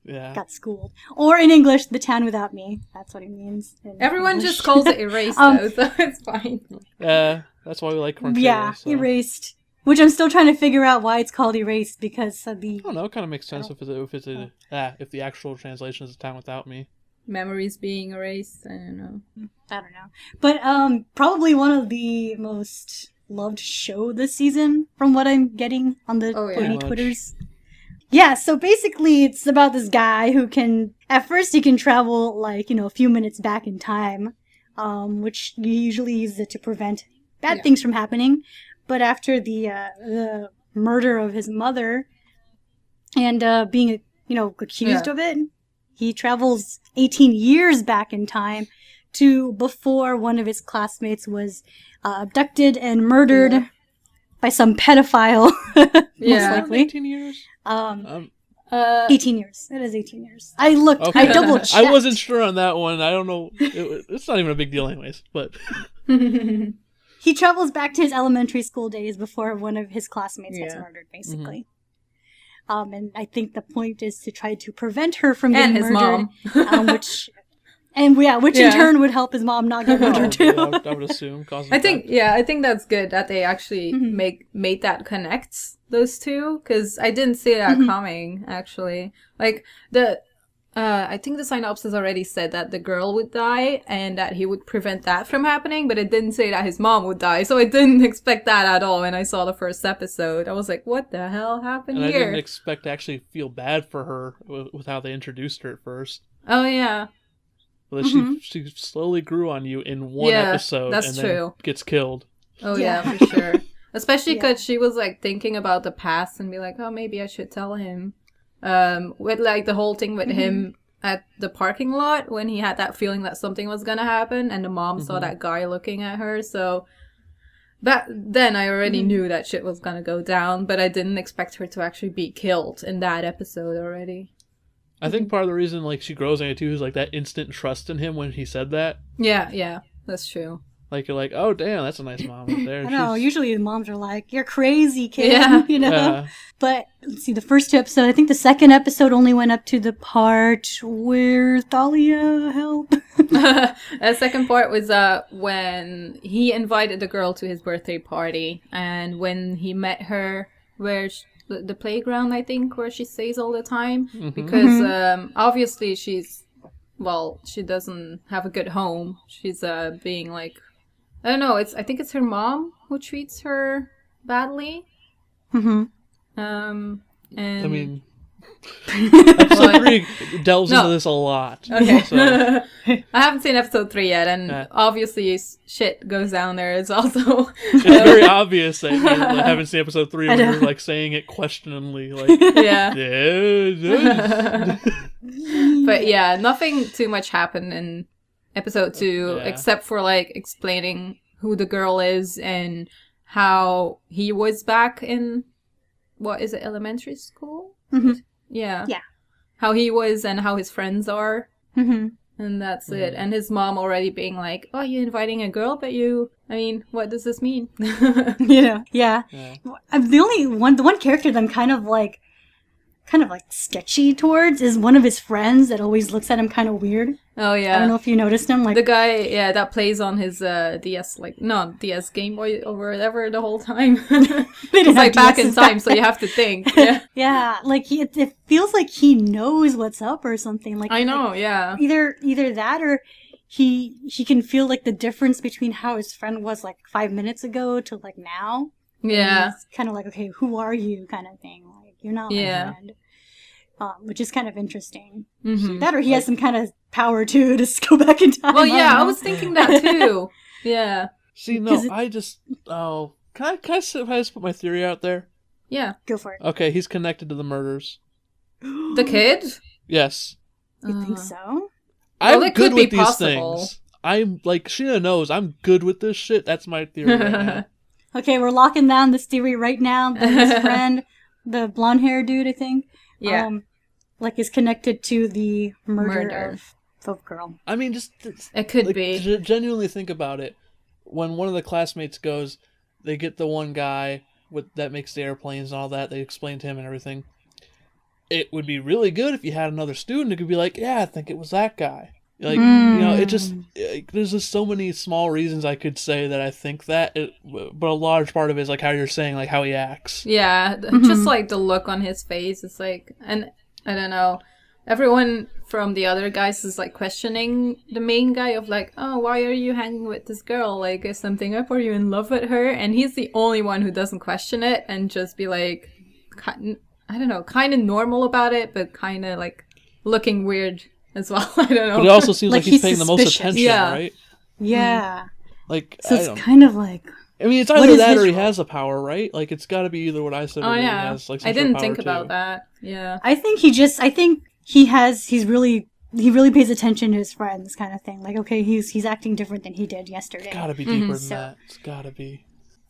yeah, got schooled. Or in English, The Town Without Me. That's what it means. Everyone just calls it Erased, though, so it's fine. Yeah, that's why we like Crunchyroll. Yeah, so. Erased. Which I'm still trying to figure out why it's called Erased, because of the... I don't know, it kind of makes sense if the actual translation is The Town Without Me. Memories being erased, I don't know. But probably one of the most loved show this season, from what I'm getting on the Twitters. Yeah, so basically it's about this guy who can, at first he can travel like, a few minutes back in time, which he usually uses it to prevent bad things from happening. But after the murder of his mother and being, accused of it, he travels 18 years back in time to before one of his classmates was abducted and murdered by some pedophile, most likely. 18 years? 18 years. It is 18 years. I looked. Okay. I double checked. I wasn't sure on that one. I don't know. It's not even a big deal anyways, but... He travels back to his elementary school days before one of his classmates gets murdered, basically. And I think the point is to try to prevent her from getting murdered. Which in turn would help his mom not get murdered too. Yeah, I would assume. I think that's good that they actually made that connect those two, because I didn't see that coming, actually. Like, I think the synopsis already said that the girl would die and that he would prevent that from happening, but it didn't say that his mom would die, so I didn't expect that at all when I saw the first episode. I was like, what the hell happened here? I didn't expect to actually feel bad for her with how they introduced her at first. Oh, yeah. But she slowly grew on you in one episode then gets killed. Oh, yeah, for sure. Especially because she was, like, thinking about the past and be like, oh, maybe I should tell him. With, like, the whole thing with him at the parking lot when he had that feeling that something was gonna happen and the mom saw that guy looking at her. So then I already knew that shit was gonna go down, but I didn't expect her to actually be killed in that episode already. I think part of the reason, like, she grows on you too is, like, that instant trust in him when he said that. Yeah, that's true. Like, you're like, oh, damn, that's a nice mom right there. I know, usually the moms are like, you're crazy, kid, Yeah. But, let's see, the first two episodes, I think the second episode only went up to the part where Thalia helped. The second part was when he invited the girl to his birthday party, and when he met her where the playground, I think, where she stays all the time, because obviously she doesn't have a good home. She's being like, I don't know, I think it's her mom who treats her badly. And I mean, Episode 3 delves into this a lot. Okay. So. I haven't seen episode 3 yet, and obviously shit goes down there. It's also... It's very obvious that you haven't seen episode 3 when you're like saying it questioningly. Like, yeah. But yeah, nothing too much happened in episode 2, except for like explaining who the girl is and how he was back in, what is it, elementary school? Mm-hmm. Yeah. Yeah. How he was and how his friends are. Mm-hmm. And that's it. And his mom already being like, oh, you're inviting a girl, but what does this mean? Yeah. I'm the one character that I'm kind of like sketchy towards is one of his friends that always looks at him kind of weird. Oh, yeah. I don't know if you noticed him. Like the guy, that plays on his DS, DS Game Boy or whatever the whole time. It's like back in time, so you have to think. Yeah, yeah, like it feels like he knows what's up or something. Like I know, yeah. Either that or he can feel like the difference between how his friend was like 5 minutes ago to like now. Yeah. It's kind of like, okay, who are you kind of thing. Like, you're not my friend. Which is kind of interesting. Mm-hmm. That or he has some kind of power too to go back in time. Well, yeah, I was thinking that too. Yeah. See, no, I just... Oh, can I just put my theory out there? Yeah. Go for it. Okay, he's connected to the murders. The kid? Yes. You think so? I'm good with these things. I'm, like, Sheena knows, I'm good with this shit. That's my theory right now. Okay, we're locking down this theory right now. That his friend, the blonde-haired dude, I think, is connected to the murder of Folk Girl. I mean, just... It could be. Genuinely think about it. When one of the classmates goes, they get the one guy that makes the airplanes and all that. They explain to him and everything. It would be really good if you had another student who could be like, yeah, I think it was that guy. Like, it just... there's just so many small reasons I could say that I think that. But a large part of it is, like, how you're saying, like, how he acts. Yeah, just, like, the look on his face. It's like... And, I don't know... Everyone from the other guys is, like, questioning the main guy of, like, oh, why are you hanging with this girl? Like, is something up? Are you in love with her? And he's the only one who doesn't question it and just be, like, I don't know, kind of normal about it, but kind of, like, looking weird as well. I don't know. But it also seems like he's paying suspicious. the most attention, right? Yeah. Like, so it's kind of like... I mean, it's either that or he has a power, right? Like, it's got to be either what I said or he has, like, some I didn't think too. about that. Yeah. I think he really pays attention to his friends kind of thing. Like, okay, he's acting different than he did yesterday. It's gotta be deeper than that. It's gotta be.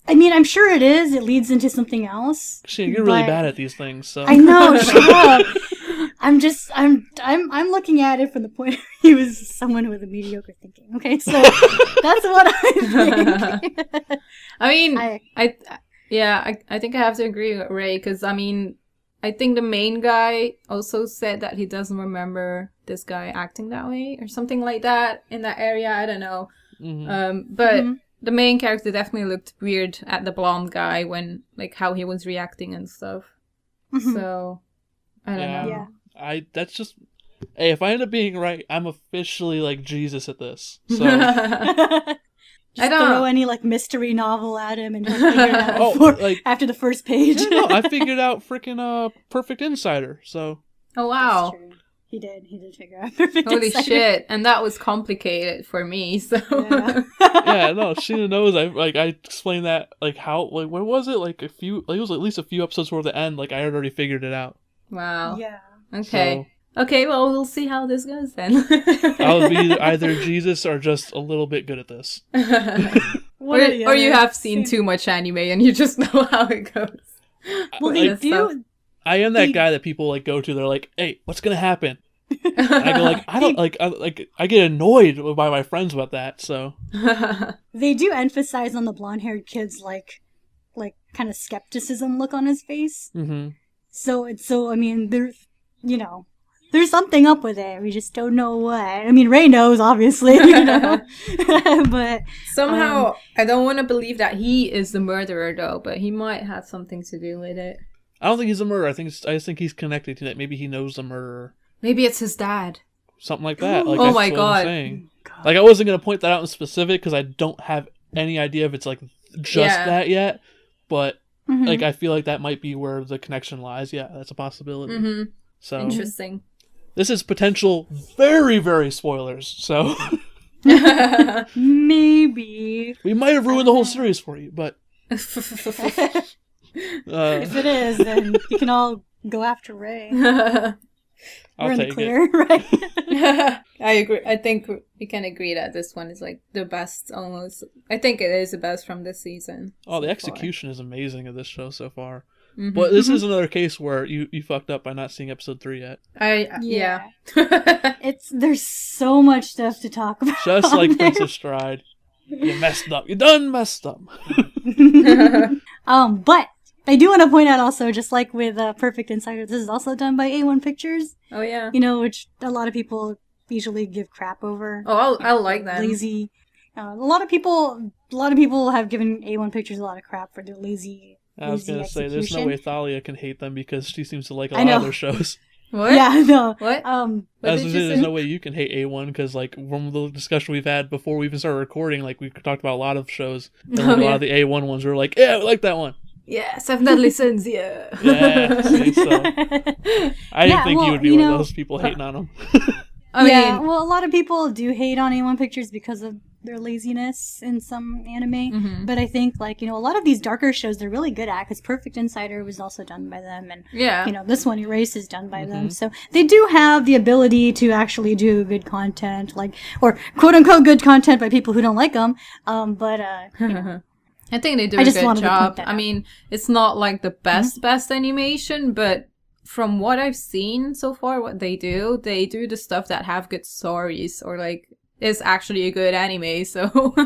I mean, I'm sure it is. It leads into something else. Shit, you're really bad at these things, so. I know, shut up. I'm looking at it from the point of view as someone with a mediocre thinking. Okay, so that's what I think. I mean, I think I have to agree with Ray, because, I mean, I think the main guy also said that he doesn't remember this guy acting that way, or something like that, in that area, I don't know. Mm-hmm. But the main character definitely looked weird at the blonde guy when, like, how he was reacting and stuff. Mm-hmm. So, I don't know. Yeah. That's just... Hey, if I end up being right, I'm officially, like, Jesus at this. So... Just throw any, like, mystery novel at him and he'll figure it out after the first page. Yeah, no, I figured out freaking Perfect Insider, so... Oh, wow. That's true. He did figure out Perfect Holy Insider. shit, and that was complicated for me, so... Yeah, no, Sheena knows, I explained that, like, how, like, when was it? Like, it was at least a few episodes toward the end, like, I had already figured it out. Wow. Yeah. Okay. Okay, well, we'll see how this goes then. I'll be either Jesus or just a little bit good at this. Or you have seen too much anime and you just know how it goes. Well, they do. I am that guy that people, like, go to. They're like, "Hey, what's gonna happen?" And I go like, "I don't I get annoyed by my friends about that." So they do emphasize on the blonde-haired kid's like kind of skepticism look on his face. Mm-hmm. So I mean, there's something up with it. We just don't know what. I mean, Ray knows, obviously, but somehow I don't want to believe that he is the murderer, though. But he might have something to do with it. I don't think he's a murderer. I just think he's connected to it. Maybe he knows the murderer. Maybe it's his dad. Something like that. Like, oh that's my what god. I'm saying. Like, I wasn't gonna point that out in specific because I don't have any idea if it's like just that yet. But like I feel like that might be where the connection lies. Yeah, that's a possibility. So interesting. This is potential very, very spoilers. So maybe we might have ruined the whole series for you, but if it is, then you can all go after Ray. We're in the clear, right? I agree. I think we can agree that this one is like the best almost. I think it is the best from this season. Oh, the execution is amazing of this show so far. But this is another case where you fucked up by not seeing episode 3 yet. Yeah. There's so much stuff to talk about. Just like Princess Stride. You messed up. You done messed up. But I do want to point out also, just like with Perfect Insider, this is also done by A1 Pictures. Oh yeah. You know, which a lot of people usually give crap over. Oh, I like that. Lazy. A lot of people have given A1 Pictures a lot of crap for their lazy. I was gonna say, there's no way Thalia can hate them because she seems to like a lot of their shows. What? Yeah, I know. What? I was gonna say, there's no way you can hate A1 because, like, from the discussion we've had before we even started recording, like, we talked about a lot of shows. And a lot of the A1 ones were like, yeah, we like that one. Yeah, 7 Deadly Sins, yeah. Yeah, see, so I didn't think you would be one of those people hating on them. I mean, well, a lot of people do hate on A1 Pictures because of their laziness in some anime. But I think, like, you know, a lot of these darker shows they're really good at, because Perfect Insider was also done by them, and you know, this one, Erase, is done by them. So they do have the ability to actually do good content, like, or quote unquote good content by people who don't like them. But you know. I think they do a good job. I mean, it's not like the best animation, but from what I've seen so far, what they do the stuff that have good stories or like is actually a good anime. So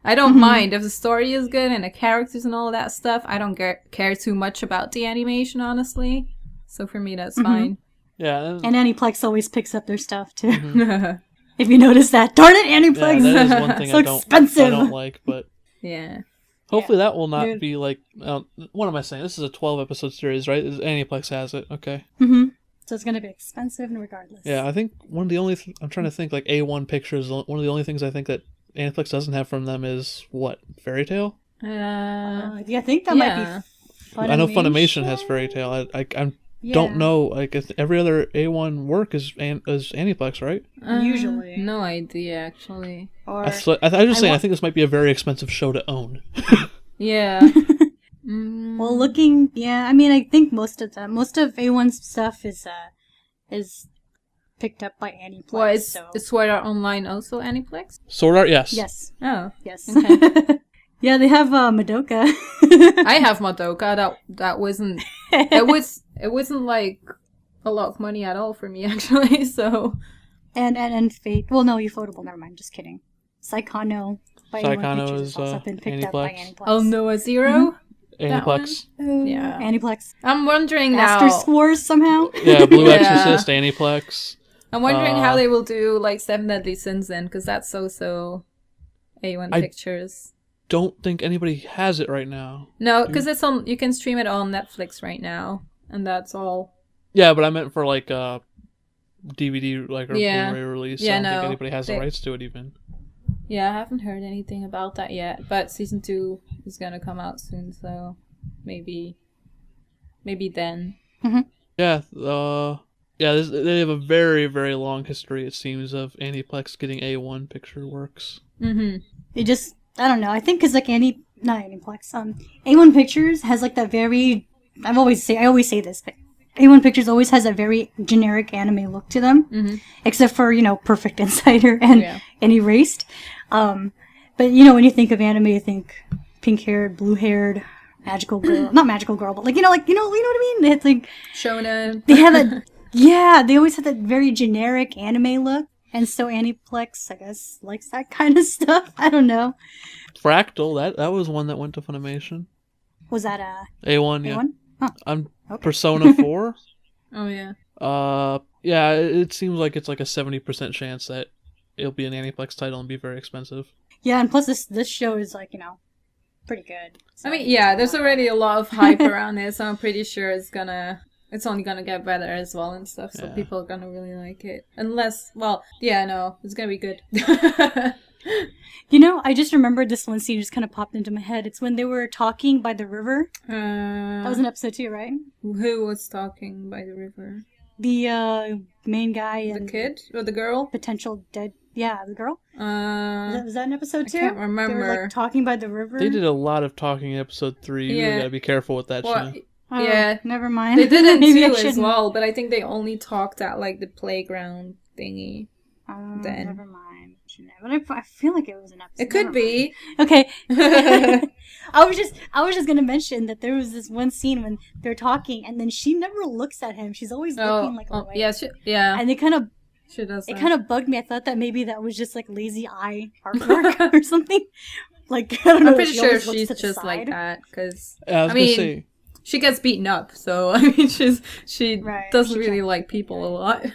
I don't mind if the story is good and the characters and all that stuff. I don't care too much about the animation, honestly. So for me, that's fine. Yeah, and Aniplex always picks up their stuff too. If you notice that, darn it, Aniplex! Yeah, that is one thing so expensive. I don't like, but yeah. Hopefully that will not be like... what am I saying? This is a 12-episode series, right? Aniplex has it. Okay. So it's going to be expensive regardless. Yeah, I think one of the only... I'm trying to think, like, A1 Pictures, one of the only things I think that Aniplex doesn't have from them is, what, Fairy Tail? I think that might be Funimation. I know Funimation has Fairy Tail. I don't know. Like, every other A1 work is Aniplex, right? Usually. No idea, actually. Or I just saying, I think this might be a very expensive show to own. Yeah. Well, I mean, I think most of A1's stuff is picked up by Aniplex. Well, is Sword Art Online also Aniplex? Sword Art, yes. Yes. Oh. Yes. Okay. Yeah, they have Madoka. I have Madoka. That wasn't... It wasn't like a lot of money at all for me, actually, so... And Fate. Well, no, Ufotable, never mind, just kidding. Psychono by A1 Pictures has also been picked up by Aniplex. Oh, Noah Zero? Aniplex. Yeah. Aniplex. I'm wondering Master now... Scores somehow? Yeah, Blue Exorcist, Aniplex. I'm wondering how they will do, like, 7 Deadly Sins then, because that's also A1 Pictures. Don't think anybody has it right now. No, because it's on... You can stream it on Netflix right now, and that's all. Yeah, but I meant for, like, DVD, like, or Blu-ray release. Yeah, I don't think anybody has the rights to it, even. Yeah, I haven't heard anything about that yet, but season 2 is gonna come out soon, so maybe then. Yeah, they have a very, very long history, it seems, of Aniplex getting A1 picture works. It just, I don't know, I think because, like, not Aniplex, A1 Pictures has, like, that very, I always say this, but A1 Pictures always has a very generic anime look to them, except for, you know, Perfect Insider and Erased. But, you know, when you think of anime, you think pink-haired, blue-haired, magical girl. Not magical girl, but, like, you know what I mean? It's like... Shonen. They have a... Yeah, they always have that very generic anime look. And so Aniplex, I guess, likes that kind of stuff. I don't know. Fractal, that was one that went to Funimation. Was that A1, yeah. A1? Oh. Persona 4? Oh, yeah. Yeah, it seems like it's like a 70% chance that it'll be an Aniplex title and be very expensive. Yeah, and plus this show is, like, you know, pretty good. So I mean, yeah, there's already a lot of hype around it, so I'm pretty sure it's only gonna get better as well and stuff, so people are gonna really like it. Unless, well, yeah, no, it's gonna be good. You know, I just remembered this one scene just kind of popped into my head. It's when they were talking by the river. That was in episode 2, right? Who was talking by the river? The main guy and the kid or the girl? Potential dead. Yeah, the girl. Was that in episode 2? I can't remember. They were like talking by the river. They did a lot of talking in episode 3. You really gotta be careful with that. Well, yeah, never mind. They did it too as well, but I think they only talked at like the playground thingy. Then never mind. But I feel like it was an episode. It could be. Okay. I was just gonna mention that there was this one scene when they're talking, and then she never looks at him. She's always looking like away. Yeah. And it kind of. She does. It kind of bugged me. I thought that maybe that was just like lazy eye artwork or something. Like I don't know. I'm pretty sure she's just like that because I mean, she gets beaten up, so I mean she doesn't really like people a lot.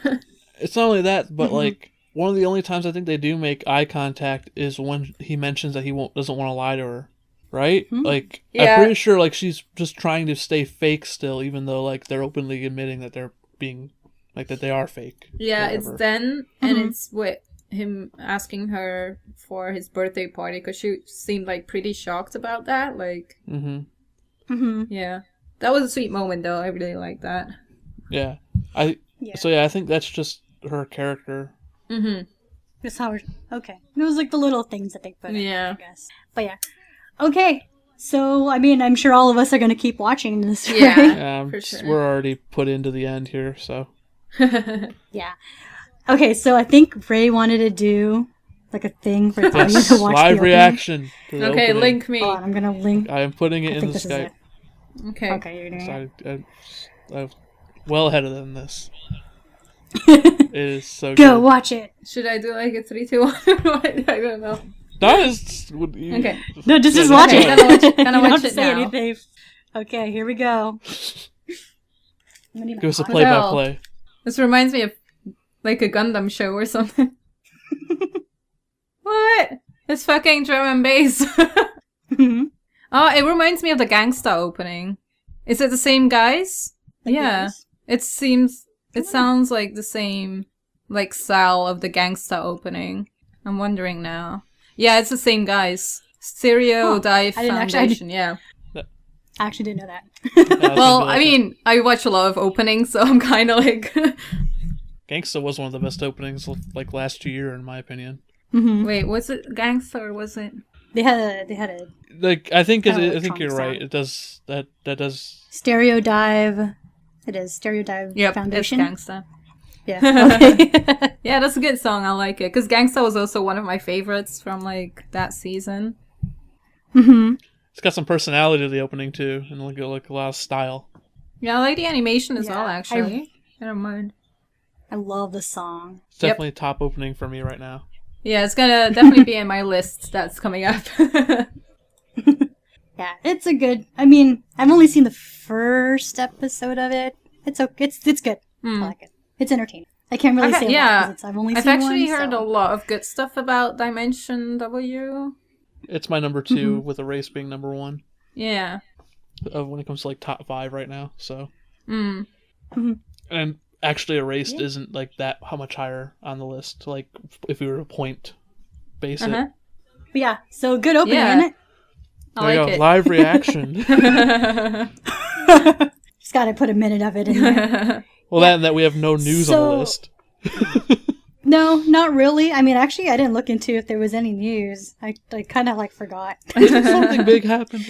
It's not only that, but like one of the only times I think they do make eye contact is when he mentions that he doesn't want to lie to her, right? Like I'm pretty sure like she's just trying to stay fake still, even though like they're openly admitting that they're being like that they are fake. Yeah, it's then and it's with him asking her for his birthday party because she seemed like pretty shocked about that. Like, yeah, that was a sweet moment though. I really like that. Yeah, So I think that's just her character. Just how okay. It was like the little things that they put in, I guess. But yeah. Okay. So, I mean, I'm sure all of us are going to keep watching this, right? Yeah, for sure. We're already put into the end here, so. Yeah. Okay, so I think Ray wanted to do like a thing for Thalia to watch live the reaction. Okay, opening. Link me. I'm going to link. I am putting it in the Skype. Okay. Okay, you're doing it. I'm well ahead of them this. It is so Go, good. watch it. Should I do like a 3, 2, 1? I don't know. Okay. No, just watch it. Gonna watch You don't watch have to it say now. anything. Okay, here we go. Give us a play-by-play. This reminds me of like a Gundam show or something. What? It's fucking drum and bass. Oh, it reminds me of the Gangsta opening. Is it the same guys? Yeah. It sounds like the same like style of the Gangsta opening. I'm wondering now. Yeah, it's the same guys. Stereo Dive Foundation, I actually didn't know that. Well, I mean, I watch a lot of openings, so I'm kind of like... Gangsta was one of the best openings like last year, in my opinion. Wait, was it Gangsta or was it... They had a like I think you're sound. right. It does that does Stereo Dive. It is Stereo Dive Foundation. It's Gangsta. Yeah. Okay. Yeah, that's a good song. I like it because Gangsta was also one of my favorites from like that season. It's got some personality to the opening too, and like a lot of style. Yeah, I like the animation as well. Actually, I don't mind. I love the song. It's definitely top opening for me right now. Yeah, it's gonna definitely be in my list that's coming up. Yeah, it's a good. I mean, I've only seen the first episode of it. It's good. I like it. It's entertaining. I can't really say that because I've only seen one. I've actually heard a lot of good stuff about Dimension W. It's my number 2 with Erase being number 1. Yeah. When it comes to like top 5 right now, so. And actually, Erased isn't like that. How much higher on the list? Like if we were to point base it. But yeah, so good opening, isn't it? I like it. Live reaction. Just gotta put a minute of it in there. Well, that we have no news on the list. No, not really. I mean, actually, I didn't look into if there was any news. I kind of like forgot. Something big happened.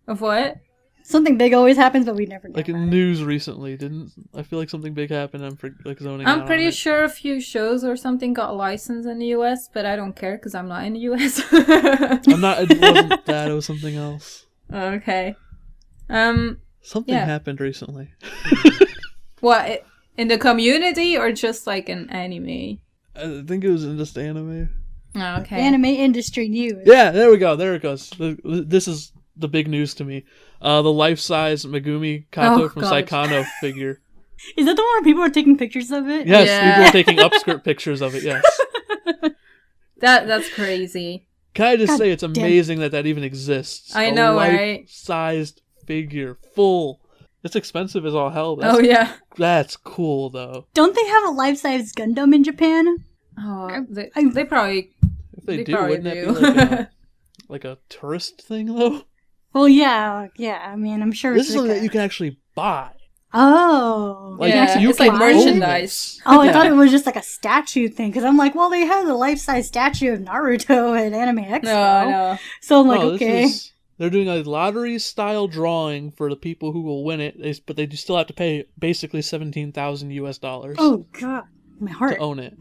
Of what? Something big always happens, but we never know. Like in news recently, didn't I feel like something big happened? I'm zoning. I'm pretty sure a few shows or something got licensed in the US, but I don't care because I'm not in the US. I'm not. It wasn't that. It was something else. Okay. Something happened recently. What? In the community or just like an anime? I think it was in just anime. Oh, okay. Anime industry news. Yeah, there we go. There it goes. This is the big news to me. The life-size Megumi Kato from Saikano figure. Is that the one where people are taking pictures of it? Yes, people are taking upskirt pictures of it, yes. That's crazy. Can I just say it's amazing that even exists? I know, right? Life-sized figure, full. It's expensive as all hell. That's cool, though. Don't they have a life-size Gundam in Japan? Oh, they probably If they do, probably wouldn't that be like a tourist thing though? Well, yeah. I mean, I'm sure This is it's something that you can actually buy. Oh. Like, yeah, you it's like can merchandise. Oh, I Yeah. thought it was just like a statue thing, because I'm like, well, they had the life-size statue of Naruto at Anime Expo. No. So I'm like, No, okay. They're doing a lottery-style drawing for the people who will win it, but they still have to pay basically $17,000 Oh god, my heart. to own it.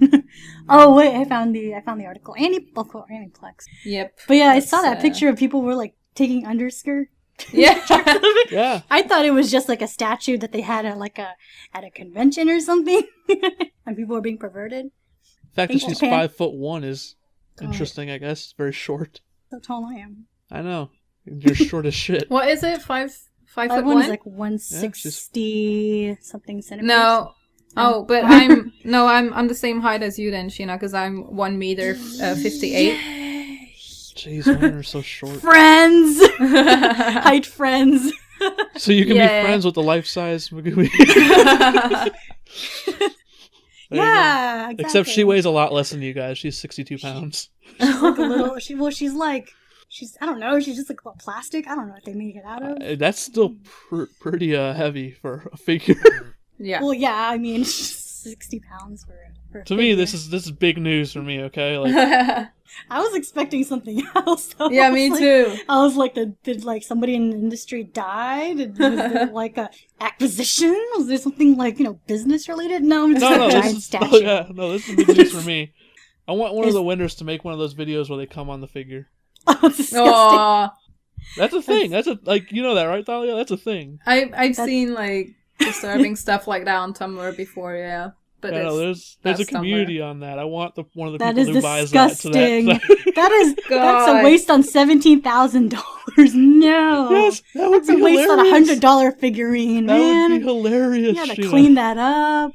Oh wait, I found the article. Aniplex. Yep. But yeah, I That's, saw that picture of people were like taking underskirt. Yeah. Yeah. I thought it was just like a statue that they had at a convention or something, and people were being perverted. The fact that Thanks, she's Japan. 5'1" is interesting, I guess. Very short. So tall I am. I know. You're short as shit. What is it? 5'1"? 5'1" is like 160 something centimeters. No. Oh, but I'm the same height as you then, Sheena, because I'm 1 meter 58. Jeez, women are so short. Friends, height friends. So you can Yeah. be friends with the life-size Megumi. Yeah, exactly. Except she weighs a lot less than you guys. She's 62 pounds. She's like a little. She's I don't know. She's just like what, plastic. I don't know what they make it out of. That's still pretty heavy for a figure. Yeah. Well, yeah. I mean, 60 pounds for a To me, figure. this is big news for me. Okay, like I was expecting something else. Though. Yeah, I was me like- too. I was like, did like somebody in the industry die? Was there like a acquisition? Was there something like business related? No, it's just a giant statue. this is big news for me. I want one of the winners to make one of those videos where they come on the figure. Oh, it's disgusting. Aw. That's a thing. That's a you know that, right, Thalia? That's a thing. I've seen like disturbing stuff like that on Tumblr before, yeah. But Yeah, no, there's that's a community on that. I want one of the That people is who buys that. disgusting. To that. That's a God. waste on $17,000. No, Yes, that would that's a be waste on hilarious. $100 figurine, That man. would be hilarious. You gotta Sheena. clean that up.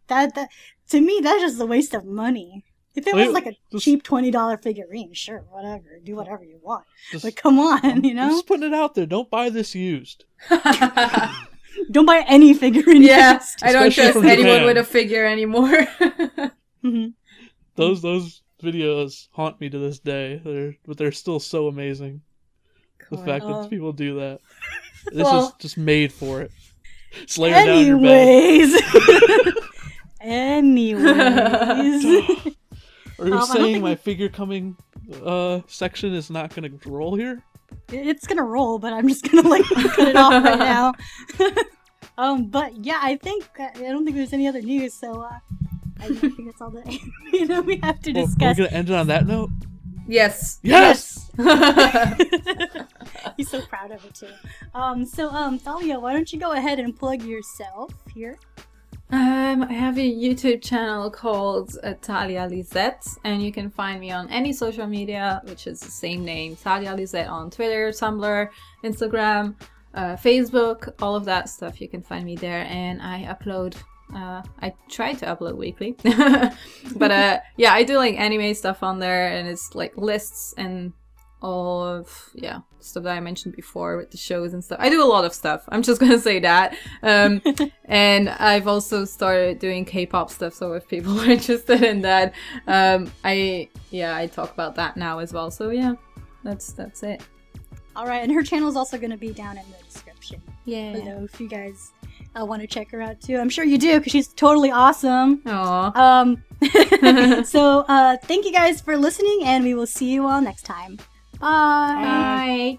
That to me, that's just a waste of money. If it was Wait, like a just- cheap $20 figurine, sure, whatever, do whatever you want. Just- But come on, I'm you know, just putting it out there. Don't buy this used. don't buy any figurine. Yeah, used. I don't Especially trust from anyone Japan. with a figure anymore. Mhm. Those videos haunt me to this day. They're still so amazing. The fact Oh. that people do that. This Well- is just made for it. Just lay her down in your bed. Anyways. Are you I don't saying think my figure coming section is not going to roll here? It's gonna roll, but I'm just gonna like cut it off right now. But yeah, I don't think there's any other news, so I think that's all that we have to Well, are we discuss. going to end it on that note? Yes. Yes! He's so proud of it too. Thalia, why don't you go ahead and plug yourself here? I have a YouTube channel called ThaliaLizette, and you can find me on any social media, which is the same name, ThaliaLizette, on Twitter, Tumblr, Instagram, Facebook, all of that stuff. You can find me there, and I upload. I try to upload weekly, but yeah, I do like anime stuff on there, and it's like lists and all of stuff that I mentioned before with the shows and stuff. I do a lot of stuff. I'm just gonna say that. And I've also started doing K-pop stuff. So if people are interested in that, I talk about that now as well. So yeah, that's it. All right, and her channel is also going to be down in the description Yeah. below if you guys want to check her out too. I'm sure you do because she's totally awesome. Aww. So thank you guys for listening, and we will see you all next time. Bye. Bye.